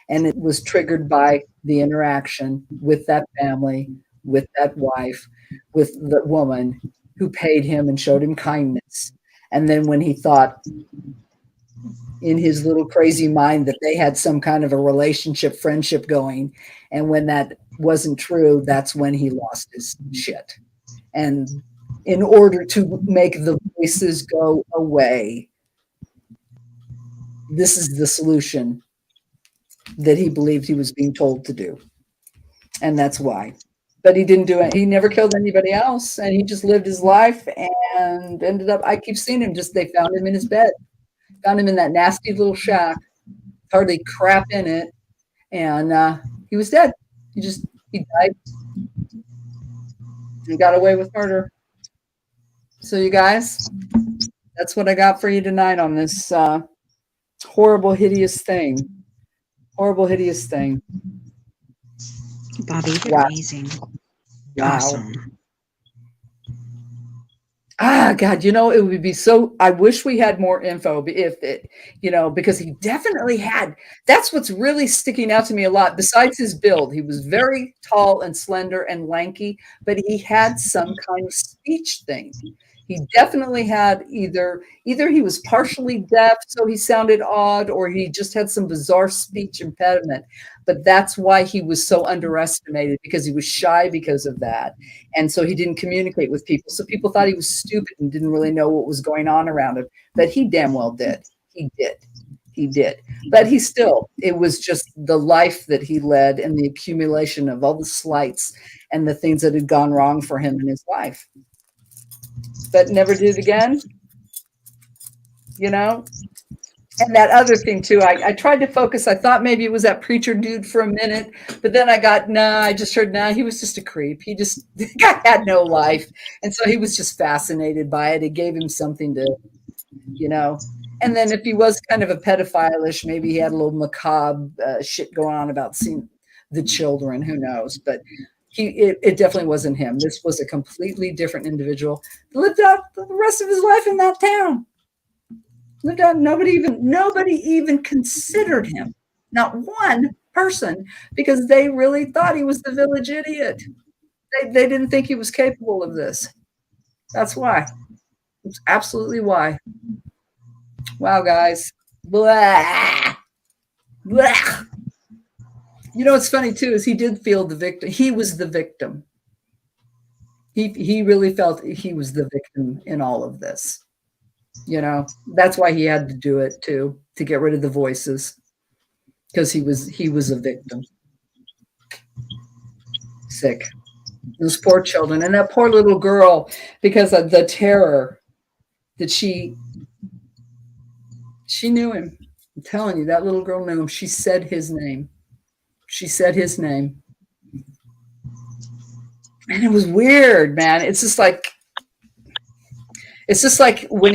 S1: And it was triggered by the interaction with that family, with that wife, with the woman who paid him and showed him kindness. And then when he thought in his little crazy mind that they had some kind of a relationship, friendship going. And when that wasn't true, that's when he lost his shit. And in order to make the voices go away, this is the solution that he believed he was being told to do. And that's why. But he didn't do it. He never killed anybody else. And he just lived his life and ended up, I keep seeing him, just they found him in his bed. Found him in that nasty little shack, hardly crap in it, and he was dead. He died and got away with murder. So you guys, that's what I got for you tonight on this horrible, hideous thing. Horrible, hideous thing.
S2: Bobby, you're amazing.
S1: Wow.
S2: Awesome.
S1: God, it would be so, I wish we had more info if it, because he definitely had, that's what's really sticking out to me a lot. Besides his build, he was very tall and slender and lanky, but he had some kind of speech thing. He definitely had either he was partially deaf, so he sounded odd, or he just had some bizarre speech impediment. But that's why he was so underestimated, because he was shy because of that. And so he didn't communicate with people. So people thought he was stupid and didn't really know what was going on around him. But he damn well did. He did. But it was just the life that he led and the accumulation of all the slights and the things that had gone wrong for him in his life. But never did again, And that other thing too, I tried to focus. I thought maybe it was that preacher dude for a minute, but then I just heard, he was just a creep. The guy had no life. And so he was just fascinated by it. It gave him something to, and then if he was kind of a pedophile-ish, maybe he had a little macabre shit going on about seeing the children, who knows, but it definitely wasn't him. This was a completely different individual. Lived out the rest of his life in that town. Lived out. Nobody even considered him. Not one person, because they really thought he was the village idiot. They didn't think he was capable of this. That's why. It's absolutely why. Wow, guys. Blah. Blah. What's funny too is he did feel the victim. He was the victim. He really felt he was the victim in all of this. That's why he had to do it too, to get rid of the voices, because he was a victim. Sick. Those poor children, and that poor little girl, because of the terror that she knew him. I'm telling you, that little girl knew him. She said his name. And it was weird, man. It's just like when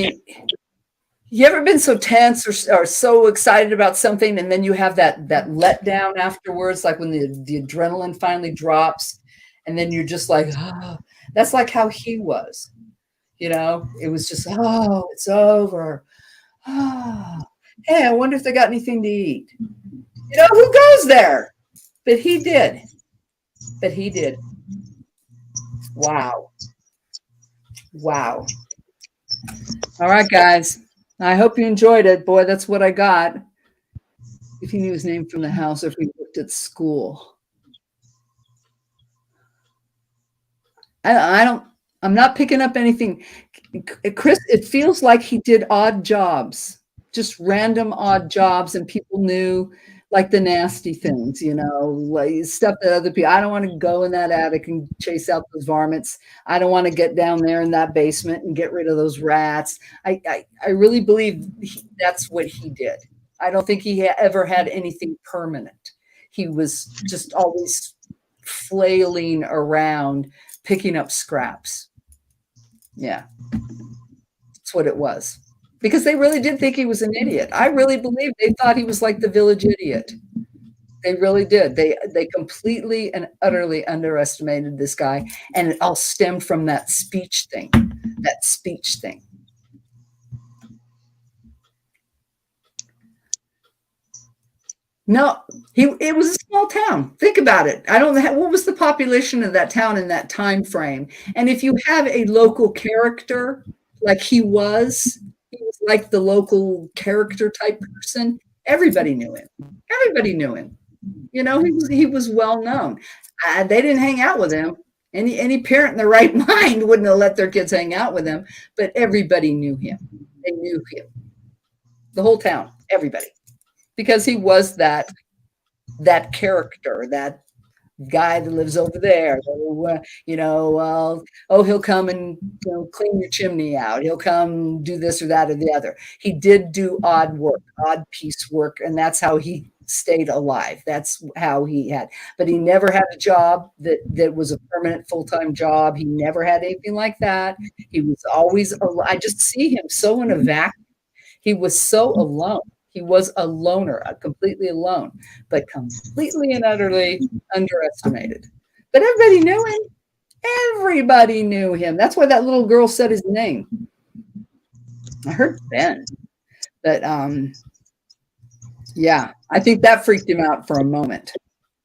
S1: you ever been so tense or so excited about something, and then you have that letdown afterwards, like when the adrenaline finally drops, and then you're just like, oh, that's like how he was. It was just, oh, it's over. Oh, hey, I wonder if they got anything to eat. Who goes there? But he did. Wow. All right, guys. I hope you enjoyed it. Boy, that's what I got. If he knew his name from the house, or if we looked at school. I'm not picking up anything. Chris, it feels like he did odd jobs, just random odd jobs, and people knew, like the nasty things, like stuff that other people, I don't want to go in that attic and chase out those varmints. I don't want to get down there in that basement and get rid of those rats. I really believe that's what he did. I don't think he ever had anything permanent. He was just always flailing around, picking up scraps. Yeah, that's what it was. Because they really did think he was an idiot. I really believe they thought he was like the village idiot. They really did. They completely and utterly underestimated this guy, and it all stemmed from that speech thing. No, it was a small town. Think about it. I don't know what was the population of that town in that time frame. And if you have a local character like he was like the local character type person. Everybody knew him. Everybody knew him. You know, he was well known. They didn't hang out with him. Any parent in their right mind wouldn't have let their kids hang out with him, but everybody knew him. They knew him. The whole town, everybody, because he was that character, that guy that lives over there. You know, oh, he'll come and clean your chimney out. He'll come do this or that or the other. He did do odd work, odd piece work, and that's how he stayed alive. That's how he had. But he never had a job that was a permanent full-time job. He never had anything like that. He was always. I just see him so in a vacuum. He was so alone. He was a loner, completely alone, but completely and utterly underestimated. But everybody knew him. Everybody knew him. That's why that little girl said his name. I heard Ben. But yeah, I think that freaked him out for a moment,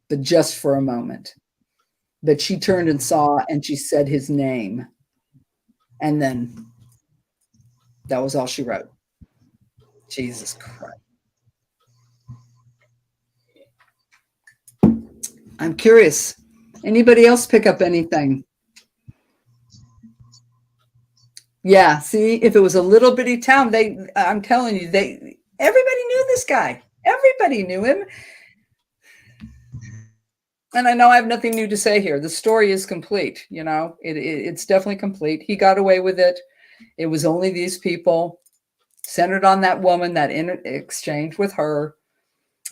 S1: but just for a moment. But she turned and saw, and she said his name. And then that was all she wrote. Jesus Christ. I'm curious. Anybody else pick up anything? Yeah, see, if it was a little bitty town, I'm telling you, everybody knew this guy. Everybody knew him. And I know I have nothing new to say here. The story is complete, you know. It's definitely complete. He got away with it. It was only these people, centered on that woman, that exchange with her,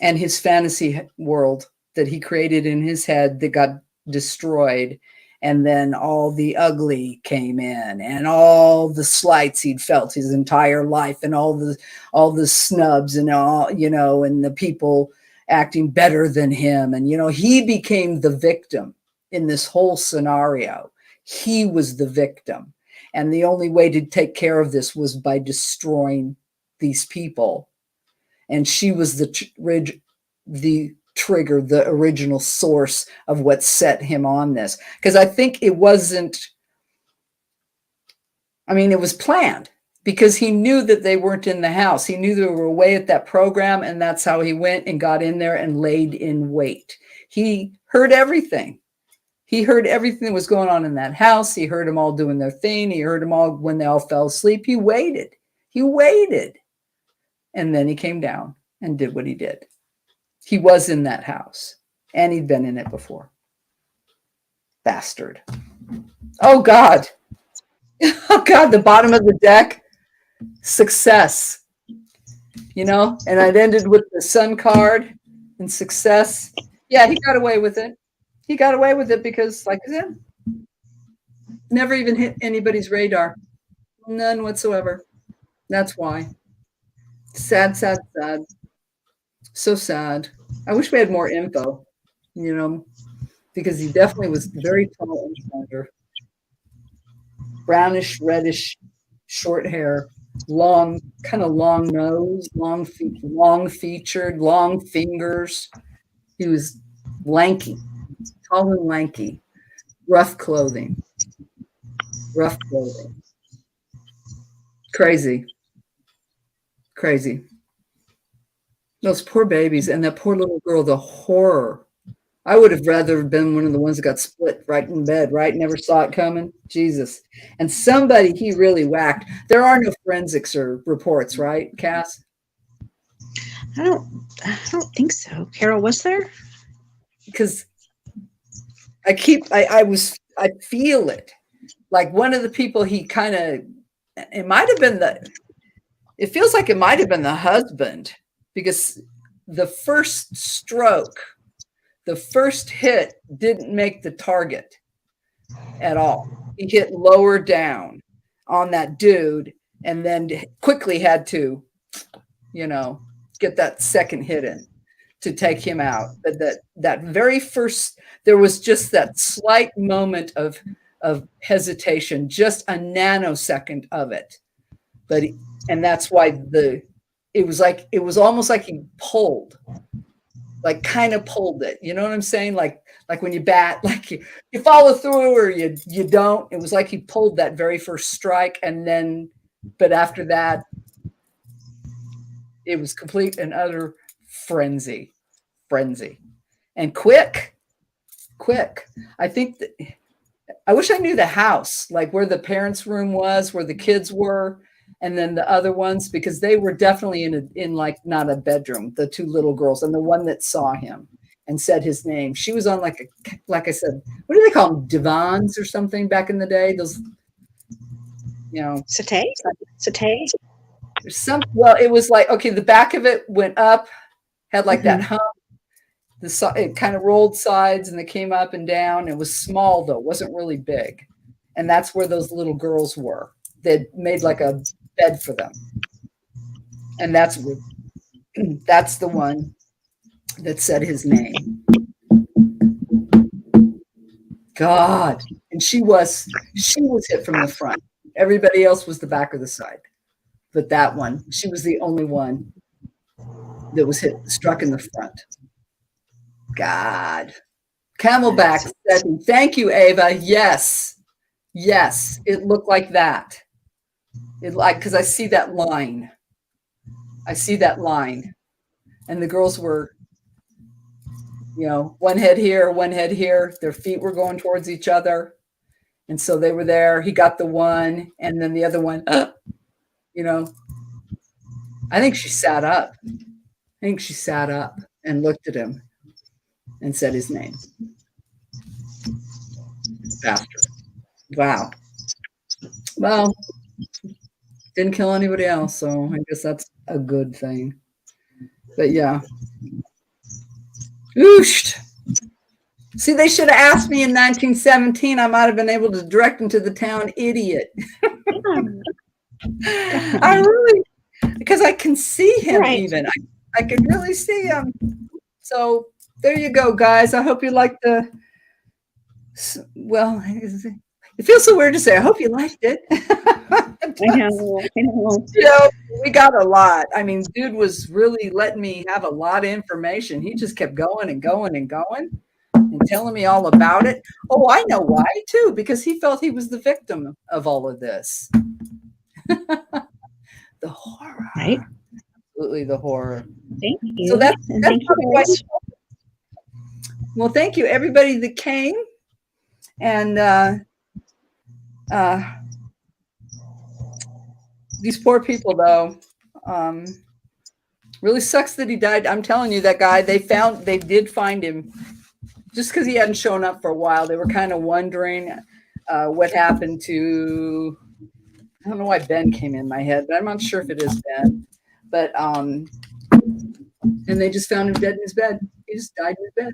S1: and his fantasy world that he created in his head that got destroyed. And then all the ugly came in, and all the slights he'd felt his entire life, and all the snubs, and all, you know, and the people acting better than him. And, you know, he became the victim in this whole scenario. He was the victim. And the only way to take care of this was by destroying these people. And she was the trigger, the original source of what set him on this. Because I think it wasn't, I mean, it was planned, because he knew that they weren't in the house. He knew they were away at that program, and that's how he went and got in there and laid in wait. He heard everything. He heard everything that was going on in that house. He heard them all doing their thing. He heard them all when they all fell asleep. He waited. He waited. And then he came down and did what he did. He was in that house, and he'd been in it before. Bastard. Oh, God. Oh, God, the bottom of the deck. Success. You know, and I'd ended with the sun card and success. Yeah, he got away with it. He got away with it because, like I said, never even hit anybody's radar. None whatsoever. That's why. Sad, sad, sad. So sad. I wish we had more info, you know, because he definitely was very tall and slender. Brownish, reddish, short hair, long, kind of long nose, long featured, long fingers. He was lanky, tall and lanky, rough clothing. Crazy. Those poor babies, and that poor little girl, the horror. I would have rather been one of the ones that got split right in bed, right? Never saw it coming. Jesus. And somebody he really whacked. There are no forensics or reports, right, Cass?
S2: I don't think so. Carol, was there?
S1: Because I feel it. Like one of the people he kind of, it feels like it might have been the husband, because the first stroke, the first hit didn't make the target at all. He hit lower down on that dude, and then quickly had to, you know, get that second hit in to take him out. But that very first, there was just that slight moment of hesitation, just a nanosecond of it. And that's why it was almost like he pulled, like kind of pulled it. You know what I'm saying? Like when you bat, like you follow through or you don't. It was like he pulled that very first strike, and then, but after that, It was complete and utter frenzy. And quick. I think that I wish I knew the house, like where the parents' room was, where the kids were, and then the other ones, because they were definitely in like not a bedroom, the two little girls, and the one that saw him and said his name. She was on like I said, what do they call them? Divans or something back in the day? Those,
S2: Satay?
S1: Well, it was like, okay, the back of it went up, had like that hump. It kind of rolled sides and it came up and down. It was small though, wasn't really big. And that's where those little girls were. They'd made like a bed for them. And that's the one that said his name. God. And she was hit from the front. Everybody else was the back or the side. But that one, she was the only one that was struck in the front. God. Camelback setting. Thank you, Ava. Yes. It looked like that. Because I see that line. And the girls were, one head here. Their feet were going towards each other. And so they were there. He got the one, and then the other one, I think she sat up. And looked at him and said his name. Bastard. Wow. Well, didn't kill anybody else, so I guess that's a good thing. But yeah. Ooshed. See, they should have asked me in 1917. I might have been able to direct him to the town idiot. I really, because I can see him even. I can really see him. So there you go, guys. I hope you like it feels so weird to say, I hope you liked it.
S2: I know.
S1: We got a lot. I mean, dude was really letting me have a lot of information. He just kept going and telling me all about it. Oh, I know why too, because he felt he was the victim of all of this. The horror.
S2: Right.
S1: Absolutely the horror.
S2: Thank you.
S1: So that's
S2: thank you.
S1: Well, thank you, everybody that came. And these poor people, though, really sucks that he died. I'm telling you, that guy, they did find him just because he hadn't shown up for a while. They were kind of wondering what happened to, I don't know why Ben came in my head, but I'm not sure if it is Ben. But, and they just found him dead in his bed. He just died in his bed.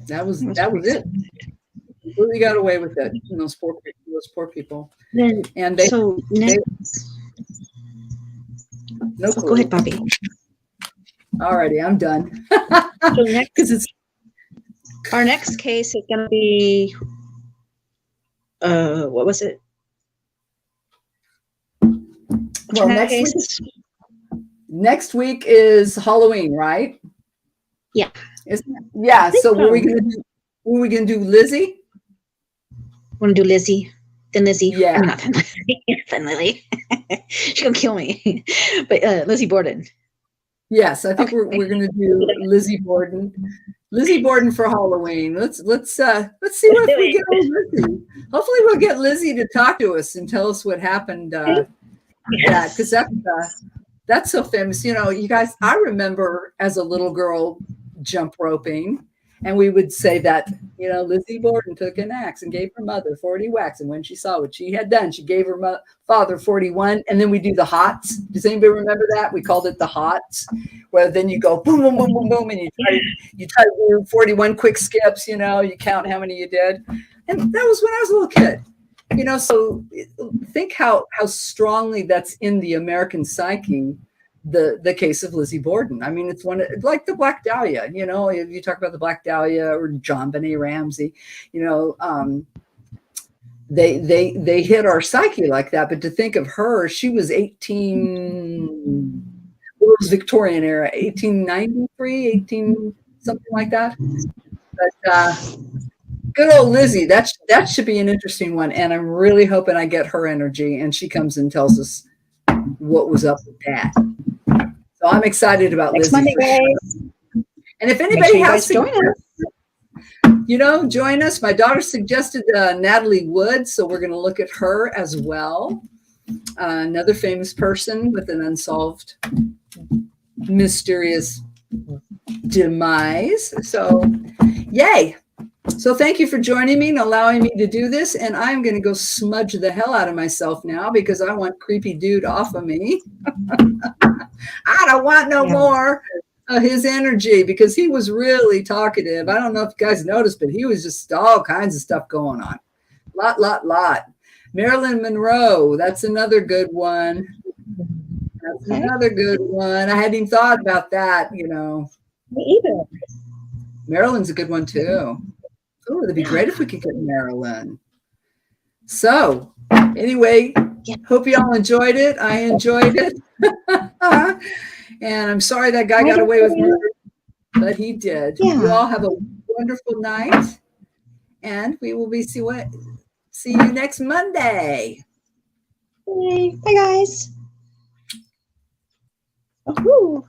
S1: That was it. Completely got away with it. Those poor people.
S2: Go ahead, Bobby.
S1: Alrighty, I'm done.
S2: So our next case is going to be, what was it?
S1: Well, next week is Halloween, right?
S2: Yeah.
S1: Yeah. So were we gonna do Lizzie?
S2: Want to do Lizzie? Then Lizzie?
S1: Yeah.
S2: I'm not then Lily. She's gonna kill me. But Lizzie Borden.
S1: Yes, I think we're gonna do Lizzie Borden. Lizzie Borden for Halloween. Let's see what we get on Lizzie. Hopefully we'll get Lizzie to talk to us and tell us what happened. Because that's so famous. You guys, I remember as a little girl jump roping, and we would say that, Lizzie Borden took an axe and gave her mother 40 whacks, and when she saw what she had done, she gave her father 41. And then we do the hots. Does anybody remember that? We called it the hots, where then you go boom, boom, boom, boom, boom, and you try to do 41 quick skips. You count how many you did, and that was when I was a little kid. So think how strongly that's in the American psyche, the case of Lizzie Borden. I mean, it's like the Black Dahlia, if you talk about the Black Dahlia or John Benet Ramsey, they hit our psyche like that. But to think of her, she was 18, what was Victorian era, 1893, something like that. But, good old Lizzie, that should be an interesting one. And I'm really hoping I get her energy and she comes and tells us what was up with that. So I'm excited about
S2: Next
S1: Lizzie.
S2: Monday, guys.
S1: And if
S2: Make
S1: anybody
S2: sure you
S1: has
S2: guys join us.
S1: join us. My daughter suggested Natalie Wood, so we're going to look at her as well. Another famous person with an unsolved, mysterious demise. So, yay. So thank you for joining me and allowing me to do this. And I'm going to go smudge the hell out of myself now because I want creepy dude off of me. I don't want no more of his energy because he was really talkative. I don't know if you guys noticed, but he was just all kinds of stuff going on. Lot. Marilyn Monroe. That's another good one. That's another good one. I hadn't even thought about that,
S2: Me either.
S1: Marilyn's a good one too. Oh, it'd be great if we could get Marilyn. So, anyway, hope you all enjoyed it. I enjoyed it. And I'm sorry that guy got away with murder, but he did.
S2: Yeah.
S1: You all have a wonderful night. And we will see you next Monday.
S2: Bye, guys. Woohoo.